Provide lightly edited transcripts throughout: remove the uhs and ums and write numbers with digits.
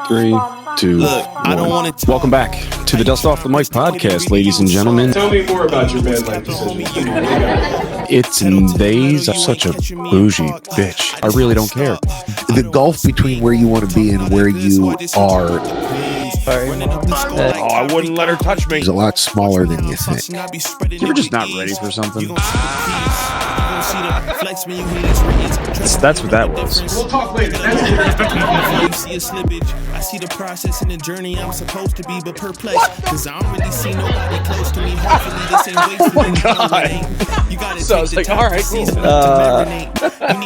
3, 2, Look, I don't want to. Welcome back to the Dust Off the Mic podcast, ladies and gentlemen. Tell me more about your bad life decisions. It's they's such a bougie bitch. I really don't care. The gulf between where you want to be and where you are I wouldn't let her touch me. is a lot smaller than you think. You're just not ready for something. That's what that was. We'll talk later. I see the process and the journey I'm supposed to be, but perplexed, cause I don't really see nobody close to me. Hopefully this ain't wasted. Oh my God. You gotta So I was like, all right, cool. You need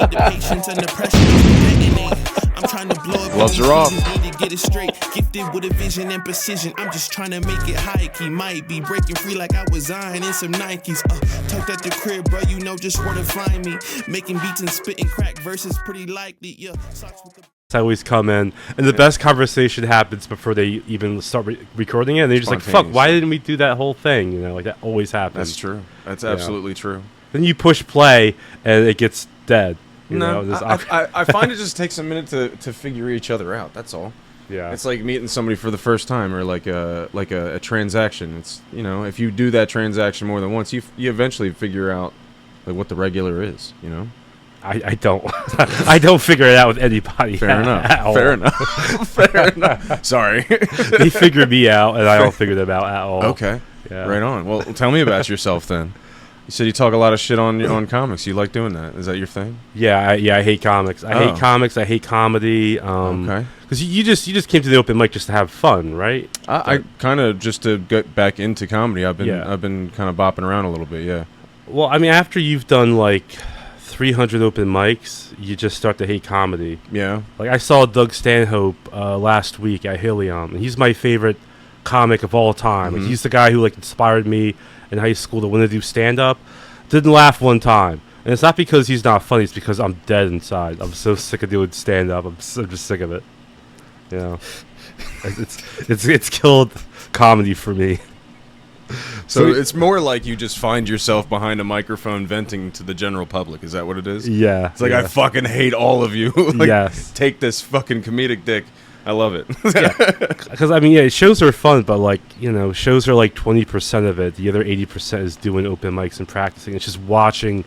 the patience and the pressure to detonate. I'm trying to blow up. Gloves are off. Need to get it straight. Gifted with a vision and precision. I'm just trying to make it high key. Might be breaking free like I was Zion in some Nikes. Tucked at the crib, bro. You know just where to find me. Making beats and spitting crack verses pretty likely. Yeah. Socks with the I always come in, and the best conversation happens before they even start recording it, and they're just like, fuck, why didn't we do that whole thing? You know, like, that always happens. That's true. That's absolutely true. Then you push play, and it gets dead. You know, I find it just takes a minute to figure each other out. That's all. Yeah. It's like meeting somebody for the first time, or like a transaction. It's, you know, if you do that transaction more than once, you eventually figure out like what the regular is, you know? I don't. I don't figure it out with anybody. Fair enough. Fair enough. Fair enough. Sorry. They figure me out, and I don't figure them out at all. Okay. Yeah. Right on. Well, tell me about yourself then. You said you talk a lot of shit on comics. You like doing that? Is that your thing? Yeah. I hate comics. I hate comics. I hate comedy. Okay. Because you just came to the open mic just to have fun, right? I kind of just to get back into comedy. I've been kind of bopping around a little bit. Yeah. Well, I mean, after you've done like 300 open mics, you just start to hate comedy. Yeah. Like, I saw Doug Stanhope last week at Helium, and he's my favorite comic of all time. Mm-hmm. Like, he's the guy who like inspired me in high school to want to do stand-up. Didn't laugh one time, and it's not because he's not funny. It's because I'm dead inside. I'm so sick of doing stand-up. I'm just sick of it. You know, it's killed comedy for me. So it's more like you just find yourself behind a microphone venting to the general public. Is that what it is? Yeah. It's like, I fucking hate all of you. Like, yes. Take this fucking comedic dick. I love it. Yeah. Because, I mean, yeah, shows are fun, but, like, you know, shows are like 20% of it. The other 80% is doing open mics and practicing. It's just watching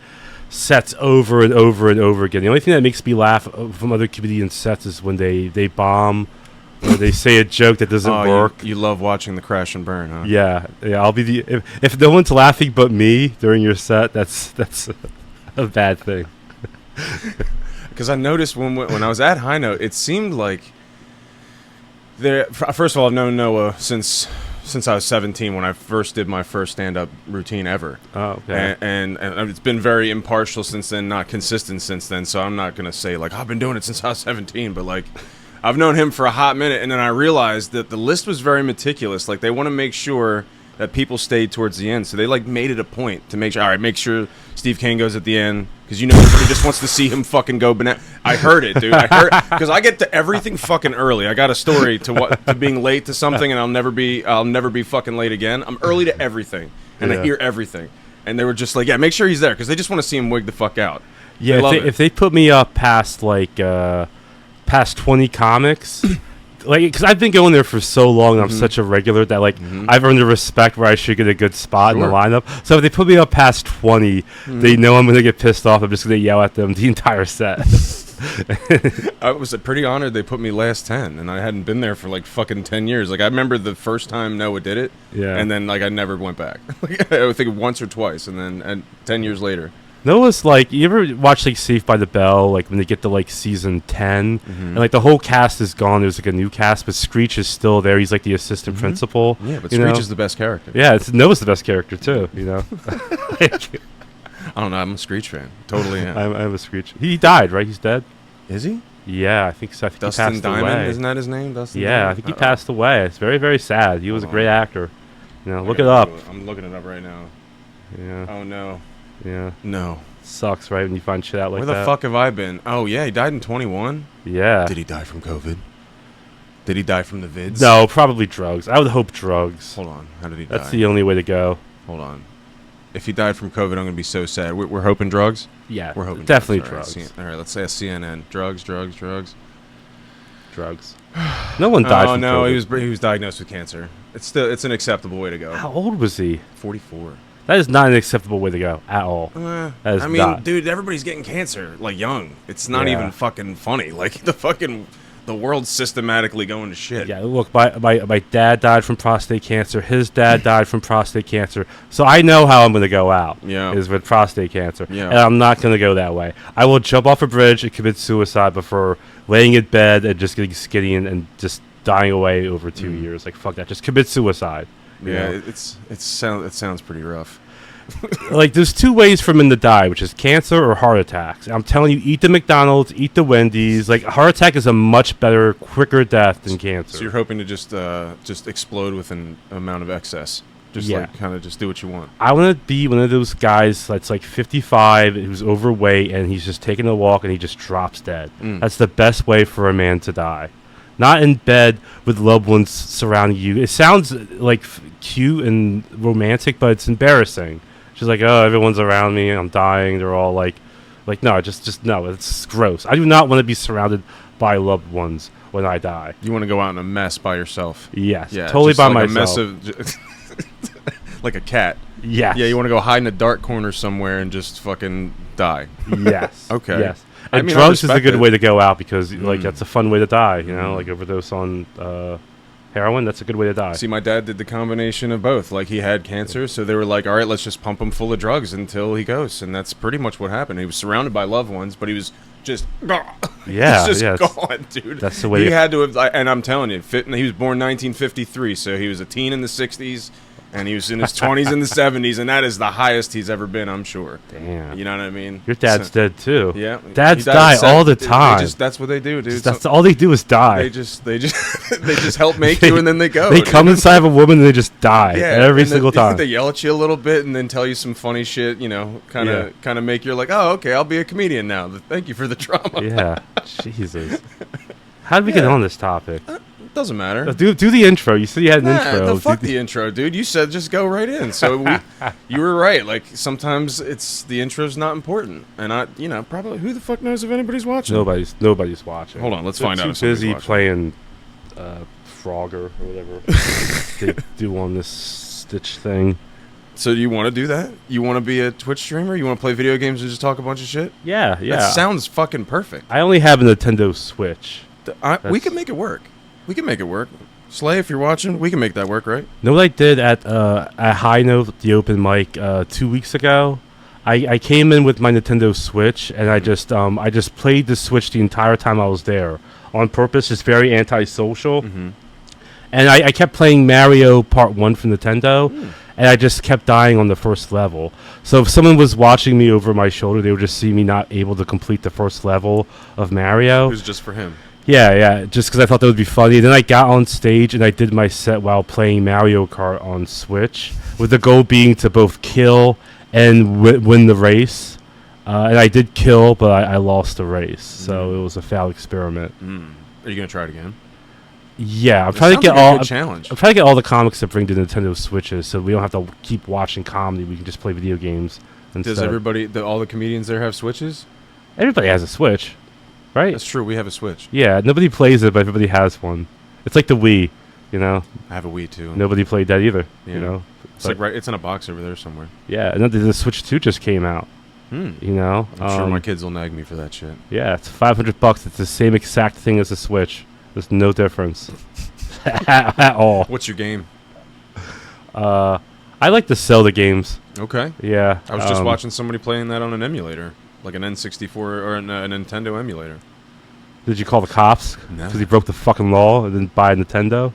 sets over and over and over again. The only thing that makes me laugh from other comedian sets is when they bomb, or they say a joke that doesn't work. You love watching the crash and burn, huh? Yeah. I'll be the if no one's laughing but me during your set, that's a bad thing. Because I noticed when I was at High Note, it seemed like first of all, I've known Noah since I was 17 when I first did my first stand-up routine ever. Oh, okay. And it's been very impartial since then, not consistent since then. So I'm not gonna say like I've been doing it since I was 17, but like, I've known him for a hot minute, and then I realized that the list was very meticulous. Like, they want to make sure that people stayed towards the end, so they like made it a point to make sure. All right, make sure Steve Kain goes at the end, because you know everybody just wants to see him fucking go banana. I heard it, dude. I heard, because I get to everything fucking early. I got a story to being late to something, and I'll never be fucking late again. I'm early to everything, and I hear everything. And they were just like, yeah, make sure he's there, because they just want to see him wig the fuck out. Yeah, if they put me up past like past 20 comics, like, because I've been going there for so long, and I'm such a regular that like I've earned a respect where I should get a good spot in the lineup. So if they put me up past 20, they know I'm gonna get pissed off. I'm just gonna yell at them the entire set. I was pretty honored they put me last 10, and I hadn't been there for like fucking 10 years. Like, I remember the first time Noah did it, and then like I never went back. I think once or twice, and then 10 years later. Noah's like, you ever watch like Saved by the Bell, like when they get to like season 10 and like the whole cast is gone, there's like a new cast, but Screech is still there. He's like the assistant principal. Yeah, but Screech is the best character. Yeah, Noah's the best character too, you know. I don't know, I'm a Screech fan. Totally am. I'm a Screech. He died, right? He's dead? Is he? Yeah, I think so. I think Dustin he passed Diamond, away. isn't that his name? Dustin yeah, Diamond? I think he passed away. It's very, very sad. He was a great actor. You know, look it up. I'm looking it up right now. Yeah. Oh, no. Yeah. No. Sucks, right, when you find shit out like that. Where the fuck have I been? Oh, yeah, he died in 21? Yeah. Did he die from COVID? Did he die from the vids? No, probably drugs. I would hope drugs. Hold on. How did he die? That's the only way to go. Hold on. If he died from COVID, I'm going to be so sad. We're hoping drugs? Yeah, We're hoping definitely drugs. drugs. All right, let's say a CNN. Drugs. drugs. No one died. Oh from no, COVID. he was diagnosed with cancer. It's an acceptable way to go. How old was he? 44. That is not an acceptable way to go at all. That is I mean, not. dude, everybody's getting cancer like young. It's not Yeah. even fucking funny. Like the world's systematically going to shit. Yeah, look, my dad died from prostate cancer. His dad died from prostate cancer. So I know how I'm going to go out. Yeah. Is with prostate cancer. Yeah. And I'm not going to go that way. I will jump off a bridge and commit suicide before laying in bed and just getting skinny and just dying away over 2 years. Like, fuck that. Just commit suicide. you Yeah, know? it sounds pretty rough. Like, there's two ways for men to die, which is cancer or heart attacks. I'm telling you, eat the McDonald's, eat the Wendy's. Like, a heart attack is a much better, quicker death than cancer. So you're hoping to just explode with an amount of excess. Just Yeah. like kind of just do what you want. I want to be one of those guys that's like 55, who's overweight, and he's just taking a walk and he just drops dead. That's the best way for a man to die. Not in bed with loved ones surrounding you. It sounds like cute and romantic, but it's embarrassing. She's like, oh, everyone's around me, I'm dying. They're all like no, just no. It's gross. I do not want to be surrounded by loved ones when I die. You want to go out in a mess by yourself. Yes, Yeah, totally just by like myself. A mess of like a cat. Yes. Yeah, you want to go hide in a dark corner somewhere and just fucking die. Yes. Okay. Yes. I And mean, I drugs is a respect good it. way to go out because like that's a fun way to die. You know, like overdose on heroin. That's a good way to die. See, my dad did the combination of both. Like, he had cancer, so they were like, all right, let's just pump him full of drugs until he goes. And that's pretty much what happened. He was surrounded by loved ones, but he was just, Yeah, he's just yeah, gone, dude. that's the way he to- had to have, and I'm telling you, he was born 1953, so he was a teen in the 60s, and he was in his 20s and the 70s, and that is the highest he's ever been, I'm sure. Damn. You know what I mean? Your dad's So- dead too. Yeah. Dads He died die at all the 70. time. That's what they do, dude. That's all they do is die. They just they just help make you, and then they go. They dude. come inside of a woman and they just die every and single time. They yell at you a little bit and then tell you some funny shit, you know, kind of make you like, oh, okay, I'll be a comedian now. Thank you for the drama. Yeah. Jesus. How did we get on this topic? Doesn't matter. Do the intro. You said you had an intro. Fuck Do the intro, dude. You said just go right in. So you were right. Like, sometimes the intro's not important, and probably who the fuck knows if anybody's watching. Nobody's watching. Hold on, let's They're find out too if somebody's busy watching. playing Frogger or whatever they do on this Stitch thing. So you want to do that? You want to be a Twitch streamer? You want to play video games and just talk a bunch of shit? Yeah. That sounds fucking perfect. I only have a Nintendo Switch. We can make it work. We can make it work. Slay, if you're watching, we can make that work, right? Know what I did at High Note, the open mic, 2 weeks ago? I came in with my Nintendo Switch and I just played the Switch the entire time I was there on purpose. Just very antisocial. And I kept playing Mario Part 1 from Nintendo, and I just kept dying on the first level. So if someone was watching me over my shoulder, they would just see me not able to complete the first level of Mario. It was just for him. Yeah, just because I thought that would be funny. Then I got on stage and I did my set while playing Mario Kart on Switch, with the goal being to both kill and win the race. And I did kill, but I lost the race, so it was a failed experiment. Are you gonna try it again? Yeah, I'm It trying to sounds get like a all. good challenge. I'm trying to get all the comics that bring to Nintendo Switches, so we don't have to keep watching comedy. We can just play video games. Does instead. all the comedians there have Switches? Everybody has a Switch, right? That's true. We have a Switch. Yeah, nobody plays it, but everybody has one. It's like the Wii, you know. I have a Wii too. Nobody played that either, Yeah. you know. It's like right. It's in a box over there somewhere. Yeah, and then the Switch 2 just came out. You know, I'm sure my kids will nag me for that shit. Yeah, it's $500. It's the same exact thing as the Switch. There's no difference at all. What's your game? I like to sell the games. Okay. Yeah, I was just watching somebody playing that on an emulator, like an N64 or a Nintendo emulator. Did you call the cops No. because he broke the fucking law and didn't buy a Nintendo?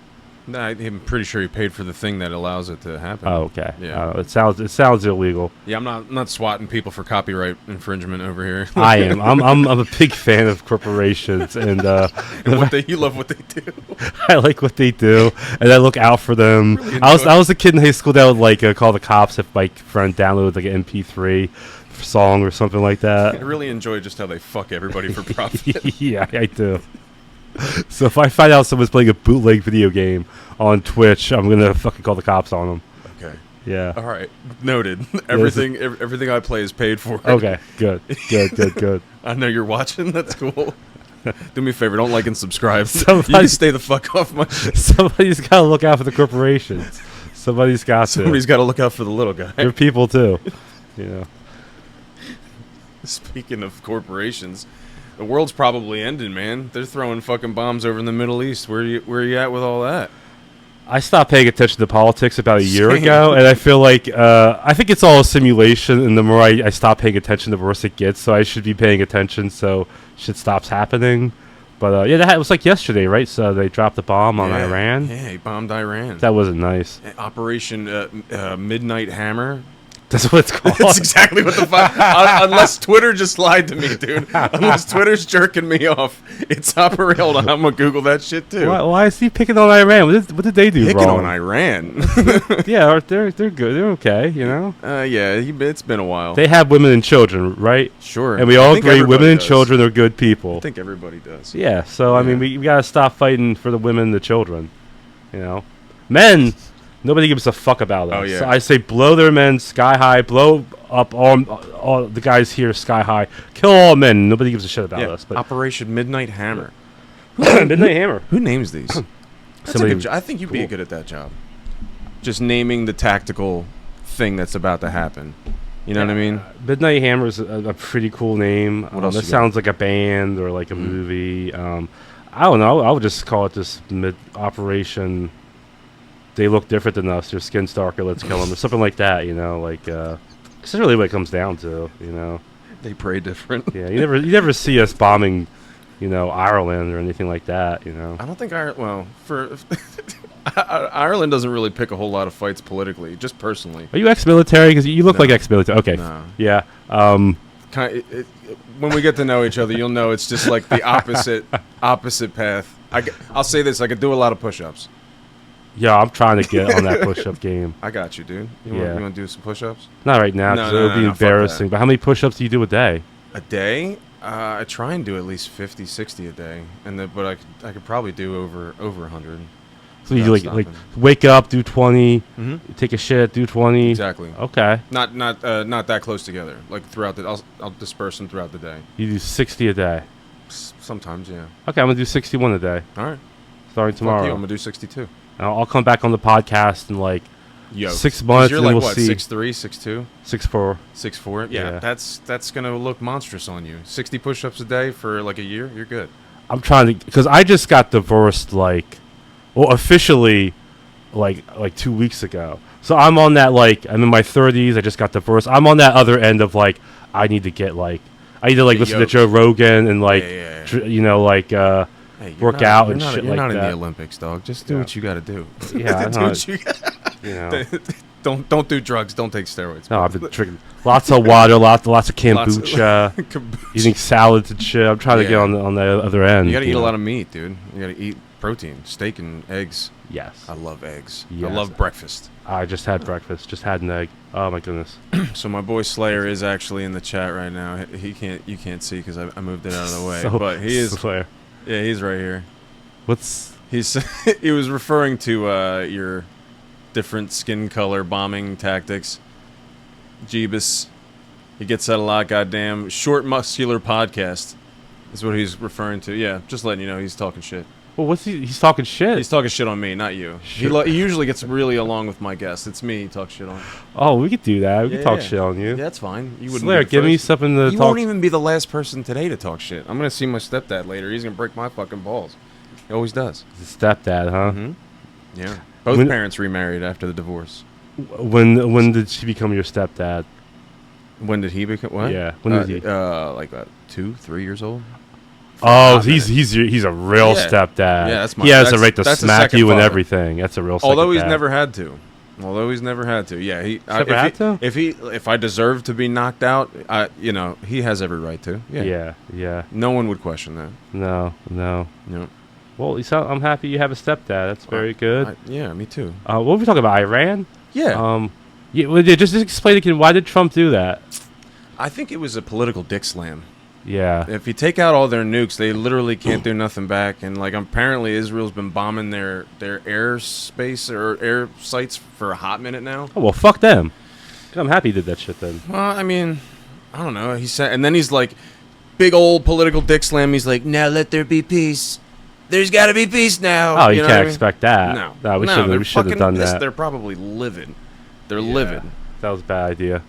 No, I'm pretty sure he paid for the thing that allows it to happen. Oh, okay. Yeah. It sounds illegal. Yeah, I'm not swatting people for copyright infringement over here. I am. I'm a big fan of corporations, and You love what they do. I like what they do, and I look out for them. Really I enjoy- was a kid in high school that would like call the cops if my friend downloaded like an MP3 song or something like I that. really enjoy just how they fuck everybody for profit. Yeah, I do. So if I find out someone's playing a bootleg video game on Twitch, I'm gonna fucking call the cops on them. Okay. Yeah. All right. Noted. Everything I play is paid for. Okay. Good. I I know you're watching. That's cool. Do me a favor, don't like and subscribe. Somebody- You can stay the fuck off my shit. Somebody's got to look out for the corporations. Somebody's got to. Somebody's got to look out for the little guy. They're people too. You know. Speaking of corporations, the world's probably ending, man. They're throwing fucking bombs over in the Middle East. Where are you at with all that? I stopped paying attention to politics about a year Same. ago, and I feel like I think it's all a simulation. And the more I stop paying attention, the worse it gets. So I should be paying attention so shit stops happening. But yeah, it was like yesterday, right? So they dropped a bomb on Iran. Yeah, he bombed Iran. That wasn't nice. Operation Midnight Hammer. That's what it's called. That's exactly what the fuck. Unless Twitter just lied to me, dude. Unless Twitter's jerking me off, it's Operation. Hold on, I'm gonna Google that shit too. Why is he picking on Iran? What did they do Picking wrong? on Iran. Yeah, they're good. They're okay. You know. Yeah, it's been a while. They have women and children, right? Sure. And we I all think agree everybody women and does. children are good people. I think everybody does. Yeah, so I mean, Yeah. we gotta stop fighting for the women and the children. You know, men, nobody gives a fuck about us. Oh, yeah. So I say blow their men sky high, blow up all the guys here sky high, kill all men. Nobody gives a shit about Yeah. us. But Operation Midnight Hammer. Midnight Hammer. Who names these? That's a Somebody- good I think you'd be cool. good at that job. Just naming the tactical thing that's about to happen. You know what I mean? Midnight Hammer is a pretty cool name. What else That you got? sounds like a band or like a movie. I don't know. I would just call it this Operation. They look different than us. Their skin's darker. Let's kill them, or something like that. You know, like that's really what it comes down to. You know. They pray different. Yeah, you never see us bombing, you know, Ireland or anything like that. You know. I don't think Ireland doesn't really pick a whole lot of fights politically, just personally. Are you ex-military? Because you look No. like ex-military. Okay. No. Yeah. When we get to know each other, you'll know it's just like the opposite path. I'll say this: I could do a lot of push-ups. Yeah, I'm trying to get on that push-up game. I got you, dude. You Yeah. want to do some push-ups? Not right now, because No, it would be fuck embarrassing. that. But how many push-ups do you do a day? A day? I try and do at least 50, 60 a day, but I could probably do over 100. So you Without like stopping. wake up, do 20, Mm-hmm. take a shit, do 20. Exactly. Okay. Not that close together. Like throughout I'll disperse them throughout the day. You do 60 a day. Sometimes, yeah. Okay, I'm gonna do 61 a day All right. starting Fuck you, tomorrow. I'm gonna do 62. I'll come back on the podcast in like Yo, 6 months, You're and like we'll what? see. 6'3", 6'2", 6'4". 6'4"? Yeah, Yeah. that's gonna look monstrous on you. 60 push-ups a day for like a year. You're good. I'm trying to, because I just got divorced officially like 2 weeks ago. So I'm on that, I'm in my 30s. I just got divorced. I'm on that other end of I need to get listen to yoked. Joe Rogan and Yeah. Hey, you're work not- out you're and not- shit You're like not in that. the Olympics, dog. Just do Yeah. what you got to do. Yeah, I do know. what you got. You know. Don't do drugs. Don't take steroids. No, I've been drinking lots of water, lots of Lots of- kombucha, eating salads and shit. I'm trying to get Yeah. on the other end. You got to eat a know. lot of meat, dude. You got to eat protein, steak and eggs. Yes. I love eggs. Yes. I love breakfast. I just had breakfast. Just had an egg. Oh my goodness. So my boy Slayer is actually in the chat right now. You can't see because I moved it out of the way. So But he is. Slayer. Yeah, he's right here. He was referring to your different skin color bombing tactics. Jeebus. He gets that a lot, goddamn. Short muscular podcast is what he's referring to. Yeah, just letting you know he's talking shit. Well, he's talking shit. He's talking shit on me, not you. Sure. He usually gets really along with my guests. It's me he talks shit on. Oh, we could do that. We could talk Yeah. shit on you. Yeah, that's fine. You wouldn't Slayer, be the give me first. something to You talk. won't even be the last person today to talk shit. I'm gonna see my stepdad later. He's gonna break my fucking balls. He always does. Stepdad, huh? Mm-hmm. Yeah. Both When- parents remarried after the divorce. When did she become your stepdad? When did he become what? Yeah, when did he- Like 2, 3 years old. Oh, Hot minute. he's a real Yeah. stepdad. Yeah, that's my- he has the that's- right to that's a smack second you and father. everything. That's a real. Although he's second dad. never had to. Yeah, Never had to? If I deserve to be knocked out, he has every right to. Yeah. Yeah. No one would question that. No. No. Well, I'm happy you have a stepdad. That's very good. Yeah, me too. What were we talking about? Iran? Yeah. Just explain again. Why did Trump do that? I think it was a political dick slam. Yeah. If you take out all their nukes, they literally can't do nothing back. And apparently Israel's been bombing their airspace or air sites for a hot minute now. Oh, well, fuck them. I'm happy he did that shit then. Well, I mean, I don't know. He said, and then he's like, big old political dick slam. He's like, now let there be peace. There's got to be peace now. Oh, you know can't what I mean? expect that. No, we they're should have fucking done pissed. that. They're probably livid. They're Yeah, livid. That was a bad idea.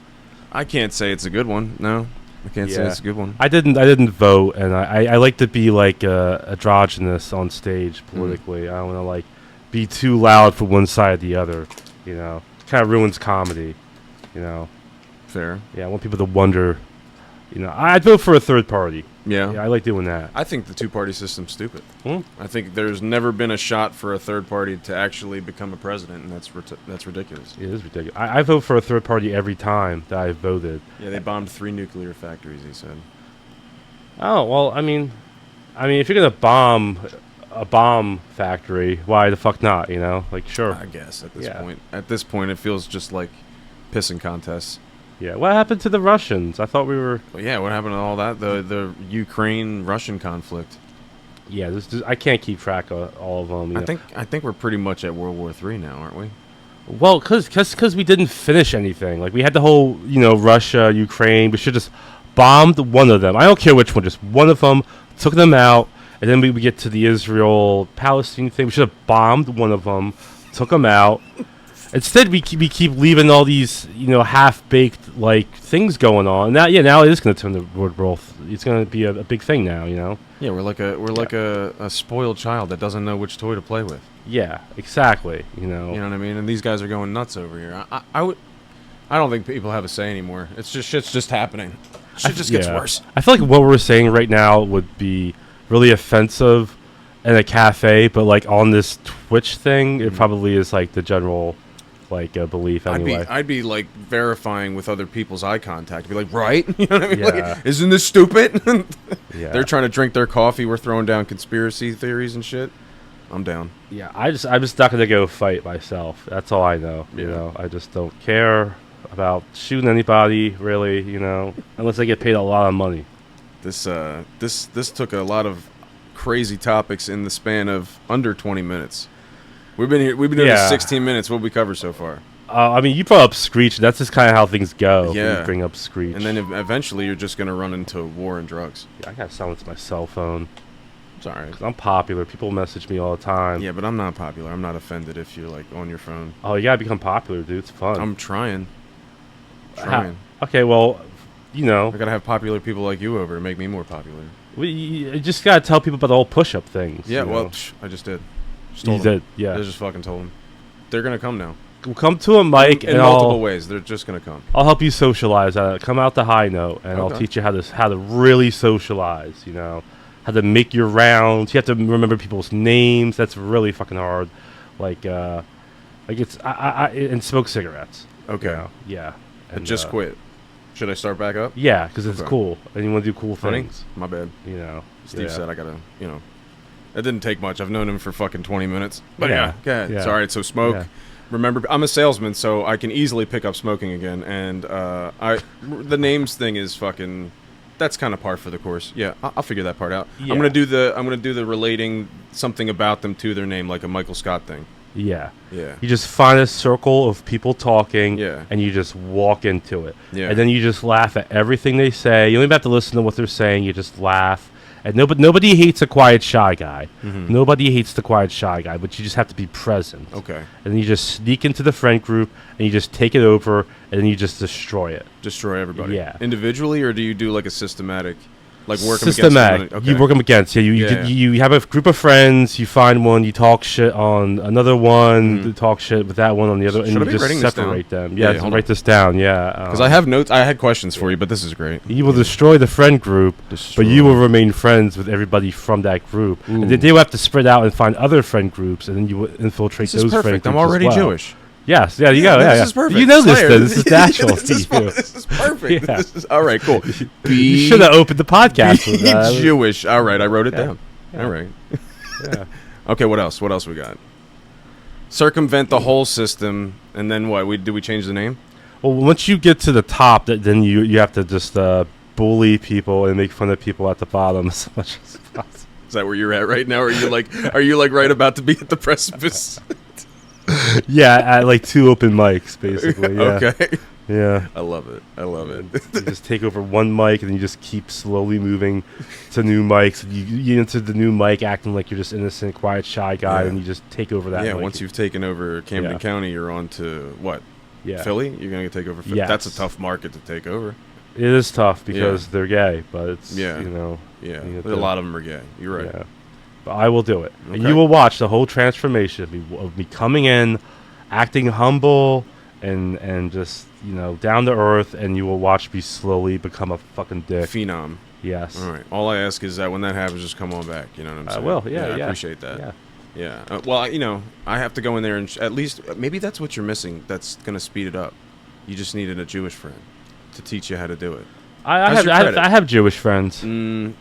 I can't say it's a good one. No, I can't say it's a good one. I didn't vote, and I like to be like androgynous on stage politically. I don't want to like be too loud for one side or the other. You know, kind of ruins comedy. You know. Fair. Yeah, I want people to wonder. You know, I'd vote for a third party. Yeah. I like doing that. I think the two-party system's stupid. Hmm? I think there's never been a shot for a third party to actually become a president, and that's ridiculous. It is ridiculous. I vote for a third party every time that I voted. Yeah, they bombed 3 nuclear factories, he said. Oh well, I mean, if you're gonna bomb a bomb factory, why the fuck not? You know, like sure. I guess at this point, it feels just like pissing contests. Yeah. What happened to the Russians? I thought we were. Well, yeah, what happened to all that? The Ukraine-Russian conflict. Yeah, I can't keep track of all of them. I think we're pretty much at World War III now, aren't we? Well, cause we didn't finish anything. Like we had the whole, Russia, Ukraine. We should just bombed one of them. I don't care which one. Just one of them. Took them out, and then we get to the Israel-Palestine thing. We should have bombed one of them. Took them out. Instead, we keep leaving all these, half-baked like things going on. Now it is going to turn the world. It's going to be a big thing now. Yeah, we're like a spoiled child that doesn't know which toy to play with. Yeah, exactly. You know what I mean? And these guys are going nuts over here. I don't think people have a say anymore. It's just shit's just happening. Shit just gets worse. I feel like what we're saying right now would be really offensive in a cafe, but like on this Twitch thing, it probably is like the general. Belief anyway. I'd be like verifying with other people's eye contact. Be like, right? You know what I mean? Yeah. Like, isn't this stupid? Yeah. They're trying to drink their coffee. We're throwing down conspiracy theories and shit. I'm down. Yeah, I'm just not gonna go fight myself. That's all I know. Yeah. I just don't care about shooting anybody really. Unless I get paid a lot of money. This took a lot of crazy topics in the span of under 20 minutes. We've been doing this 16 minutes. What we cover so far? You brought up Screech. That's just kind of how things go. Yeah. When you bring up Screech. And then eventually you're just going to run into war and drugs. Yeah, I got to silence my cell phone. It's all right. I'm popular. People message me all the time. Yeah, but I'm not popular. I'm not offended if you're like on your phone. Oh, you got to become popular, dude. It's fun. I'm trying. Okay, well, I got to have popular people like you over to make me more popular. You just got to tell people about the whole push-up things. Yeah, I just did. You did, yeah. I just fucking told them. They're going to come now. We'll come to a mic in and multiple ways. They're just going to come. I'll help you socialize. Come out the high note, and I'll teach you how to really socialize, how to make your rounds. You have to remember people's names. That's really fucking hard. And smoke cigarettes. Okay. Yeah. And just quit. Should I start back up? Yeah, because it's cool, and you want to do cool things. My bad. Steve said I got to, It didn't take much. I've known him for fucking 20 minutes. But yeah, go ahead. Yeah. It's all right. So smoke. Yeah. Remember, I'm a salesman, so I can easily pick up smoking again. And the names thing is fucking. That's kind of par for the course. Yeah, I'll figure that part out. Yeah. I'm gonna do the relating something about them to their name, like a Michael Scott thing. Yeah. Yeah. You just find a circle of people talking, Yeah. and you just walk into it. Yeah. And then you just laugh at everything they say. You don't even have to listen to what they're saying. You just laugh. And nobody hates a quiet, shy guy. Mm-hmm. Nobody hates the quiet, shy guy, but you just have to be present. Okay. And then you just sneak into the friend group, and you just take it over, and then you just destroy it. Destroy everybody. Yeah. Individually, or do you do like a systematic, like work 'em systematic. against? You work them against. Yeah. You have a group of friends. You find one. You talk shit on another one. You talk shit with that one on the other, and Should I you be just writing this separate down? them. Yeah, Yeah, hold write on. this down. Yeah. Because I have notes. I had questions for you, but this is great. You will destroy the friend group, but you will remain friends with everybody from that group. Ooh. And then they will have to spread out and find other friend groups, and then you will infiltrate This those is friend perfect. groups. I'm already as well. Jewish. Yes, yeah, you go. Yeah, This is perfect. You know this. Slayer. Then. This is natural. This is to you. this is perfect. Yeah. This is all right. Cool. You should have opened the podcast with that. Jewish. All right, I wrote it down. Yeah. All right. Yeah. Okay, what else? What else we got? Circumvent the whole system, and then what? Do we change the name? Well, once you get to the top, then you have to just bully people and make fun of people at the bottom as much as possible. Is that where you're at right now? Or are you like right about to be at the precipice? Yeah, at like 2 open mics, basically. Yeah. Okay. Yeah. I love it. I love it. You just take over one mic and then you just keep slowly moving to new mics. You enter the new mic acting like you're just innocent, quiet, shy guy, Yeah. and you just take over that Yeah, mic. once you've taken over Camden Yeah. County, you're on to what? Yeah. Philly? You're going to take over Philly? Yes. That's a tough market to take over. It is tough because they're gay, but it's, Yeah. you know. Yeah, you get a lot of them are gay. You're right. Yeah. But I will do it. And Okay. you will watch the whole transformation of me coming in, acting humble, and just, you know, down to earth, and you will watch me slowly become a fucking dick. Phenom. Yes. All right. All I ask is that when that happens, just come on back. You know what I'm I saying? will. Yeah, I yeah. appreciate that. Yeah. Yeah. Well, you know, I have to go in there and at least maybe that's what you're missing. That's going to speed it up. You just needed a Jewish friend to teach you how to do it. I have Jewish friends. Do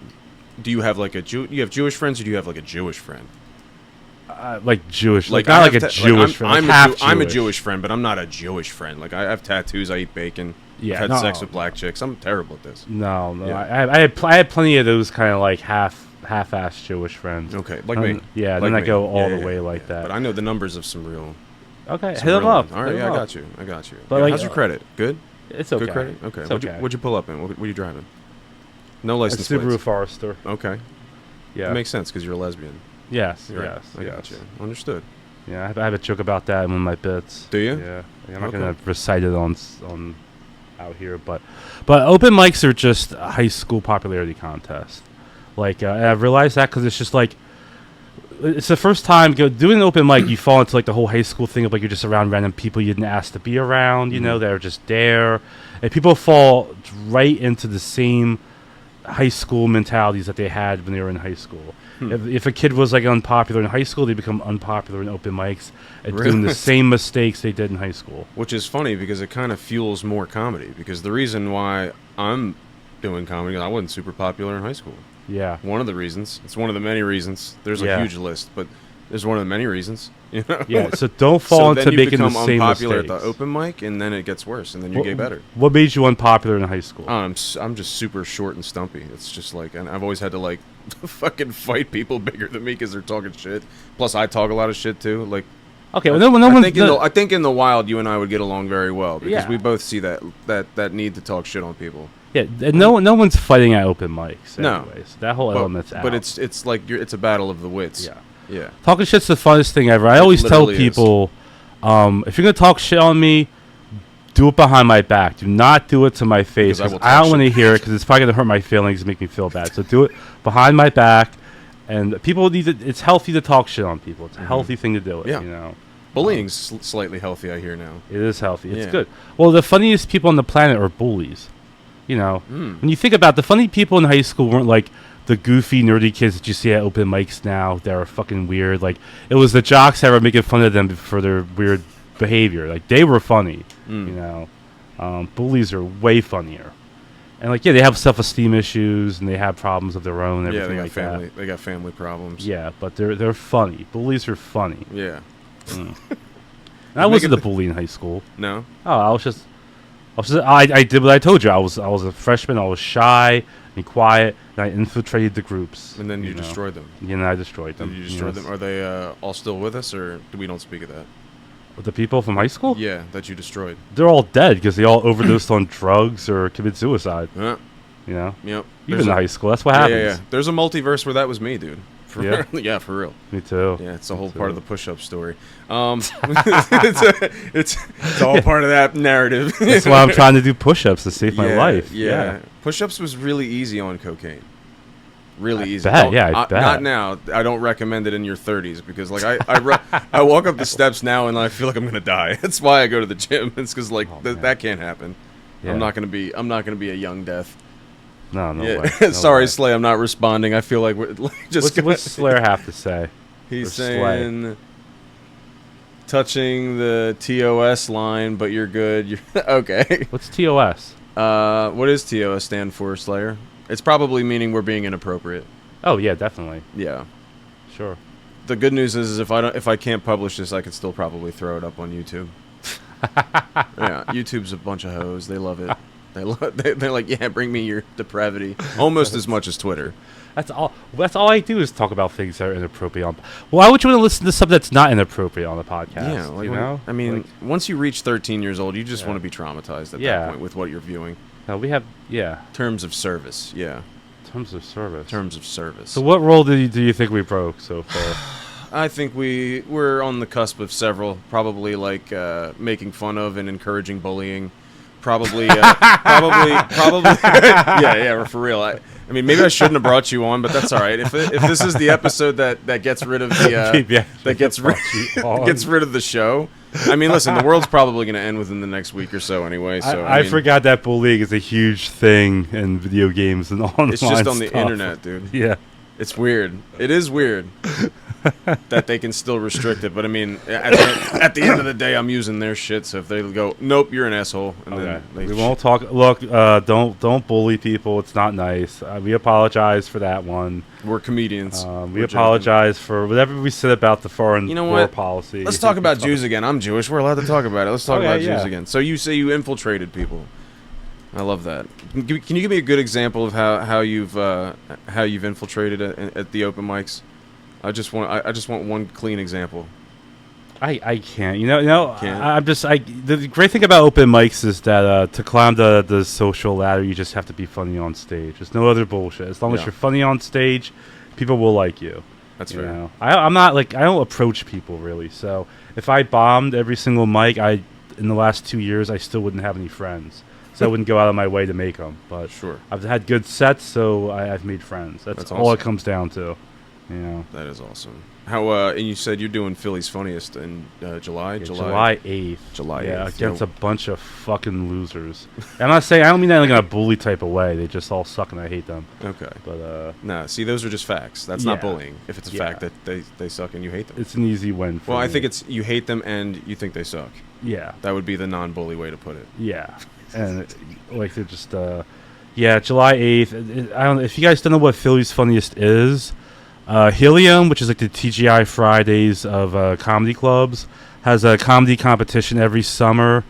you have like you have Jewish friends, or do you have like a Jewish friend? Like Jewish, like I not like have a Jewish friend. I'm, Like I'm a Jewish friend, but I'm not a Jewish friend. Like I have tattoos, I eat bacon. Yeah, I've had no. sex with black chicks. I'm terrible at this. No, Yeah. I had plenty of those kind of like half-assed Jewish friends. Okay, like me. Yeah, Like then I me. go all Yeah, the yeah, way yeah, like yeah. that. But I know the numbers of some real. Okay, some hit them real up. ones. All right, hit yeah, 'em I up. got you. I got you. But Yeah, like, how's your credit? Good. It's okay. Good credit. Okay. It's What'd you pull up in? What are you driving? No A license Subaru plates. Forester. Okay. Yeah. That makes sense because you're a lesbian. Yes. Right. Yes. I got yes. you. Understood. Yeah, I have a joke about that in one of my bits. Do you? Yeah. I'm not Okay. gonna recite it on out here, but open mics are just a high school popularity contest. Like I've realized that because it's just like it's the first time doing an open mic. You fall into like the whole high school thing of like you're just around random people you didn't ask to be around. You know, they're just there, and people fall right into the same high school mentalities that they had when they were in high school. If a kid was like unpopular in high school, they become unpopular in open mics and doing the same mistakes they did in high school. Which is funny because it kind of fuels more comedy. Because the reason why I'm doing comedy, I wasn't super popular in high school. Yeah. One of the reasons. It's one of the many reasons. There's Yeah. a huge list, but there's one of the many reasons. You know? Yeah, so don't fall So into then you making the become same unpopular mistakes. at the open mic, and then it gets worse, and then you get better. What made you unpopular in high school? I'm just super short and stumpy. It's just like, and I've always had to like fucking fight people bigger than me because they're talking shit. Plus, I talk a lot of shit too. Like, Okay, well, I think in the wild, you and I would get along very well because Yeah. we both see that need to talk shit on people. yeah, and no one's fighting at open mics. No. Anyways, that whole element's out. But it's like it's a battle of the wits. Yeah. Yeah. Talking shit's the funnest thing ever. I always tell literally is. people, if you're gonna talk shit on me, do it behind my back. Do not do it to my face. Because I 'cause will I talk don't want to shit. hear it because it's probably gonna hurt my feelings and make me feel bad. So do it behind my back. And people need to. It's healthy to talk shit on people. It's a healthy thing to do it. Yeah. You know. Bullying's slightly healthy, I hear now. It is healthy. It's Yeah. good. Well, the funniest people on the planet are bullies. You know, when you think about the funny people in high school weren't like the goofy, nerdy kids that you see at open mics now that are fucking weird. Like, it was the jocks that were making fun of them for their weird behavior. Like, they were funny. You know, bullies are way funnier. And like, yeah, they have self-esteem issues and they have problems of their own. And Yeah, they everything got like family. that. They got family problems. Yeah, but they're funny. Bullies are funny. Yeah. And I wasn't a bully in high school. No. Oh, I did what I told you. I was a freshman. I was shy and quiet, and I infiltrated the groups. And then you know. destroyed them. Yeah, and I destroyed them. Did you destroy them? Are they all still with us, or we don't speak of that? The people from high school? Yeah, that you destroyed. They're all dead because they all overdosed on drugs or committed suicide. Yeah. You know? Yep. You've There's been a- in high school. That's what Yeah, happens. yeah, yeah. There's a multiverse where that was me, dude. For Yeah? real. Yeah, for real. Me too. Yeah, it's a whole too. part of the push-up story. It's all part of that narrative. That's why I'm trying to do push-ups to save my life. Yeah. Push-ups was really easy on cocaine. Really easy. bet, Don't- yeah, I bet. Not now. I don't recommend it in your 30s because, like, I walk up the steps now and I feel like I'm gonna die. That's why I go to the gym. It's because like man. that can't happen. Yeah. I'm not gonna be a young death. No Yeah. way. No Sorry, way. Slay. I'm not responding. I feel like we're just. What's Slayer have to say? He's or Slay? saying touching the TOS line, but you're good. You're okay. What's TOS? What does TOS stand for, Slayer? It's probably meaning we're being inappropriate. Oh, yeah, definitely. Yeah. Sure. The good news is if I can't publish this, I can still probably throw it up on YouTube. Yeah, YouTube's a bunch of hoes. They love it. They're like, yeah, bring me your depravity. Almost as much as Twitter. That's all. That's all I do is talk about things that are inappropriate. Why would you want to listen to something that's not inappropriate on the podcast? Yeah, like, you know. I mean, once you reach 13 years old, you just want to be traumatized at that point with what you're viewing. No, we have Terms of service. Yeah. Terms of service. Terms of service. So what role do you think we broke so far? I think we're on the cusp of several. Probably like making fun of and encouraging bullying. Probably. Yeah, for real. I mean, maybe I shouldn't have brought you on, but that's all right. If this is the episode that gets rid of the gets rid of the show. I mean, listen, the world's probably going to end within the next week or so anyway. So I forgot that bullying is a huge thing in video games and online. It's just on the stuff. internet, dude. Yeah, it's weird. It is weird that they can still restrict it. But I mean, at the end of the day, I'm using their shit. So if they go, nope, you're an asshole. And then we won't talk. Look, don't bully people. It's not nice. We apologize for that one. We're comedians. We apologize for whatever we said about the foreign war policy. Let's talk about Jews again. I'm Jewish. We're allowed to talk about it. Let's talk about Jews again. So you say you infiltrated people. I love that. Can you give me a good example of how you've infiltrated at the open mics? I just want one clean example. I can't. The great thing about open mics is that to climb the social ladder, you just have to be funny on stage. There's no other bullshit. As long as you're funny on stage, people will like you. That's fair. Know? I'm not I don't approach people really. So if I bombed every single mic, in the last 2 years, I still wouldn't have any friends. So I wouldn't go out of my way to make them. But I've had good sets, so I've made friends. That's all it comes down to. Yeah, that is awesome. How and you said you're doing Philly's Funniest in July 8th. July 8th. Yeah, against a bunch of fucking losers. I'm not saying, I don't mean that in a bully type of way. They just all suck and I hate them. Okay. But nah, see, those are just facts. That's not bullying. If it's a fact that they suck and you hate them. It's an easy win for me. I think it's you hate them and you think they suck. Yeah. That would be the non-bully way to put it. Yeah. And they're just July 8th. I don't know if you guys don't know what Philly's Funniest is. Helium, which is like the TGI Fridays of comedy clubs, has a comedy competition every summer.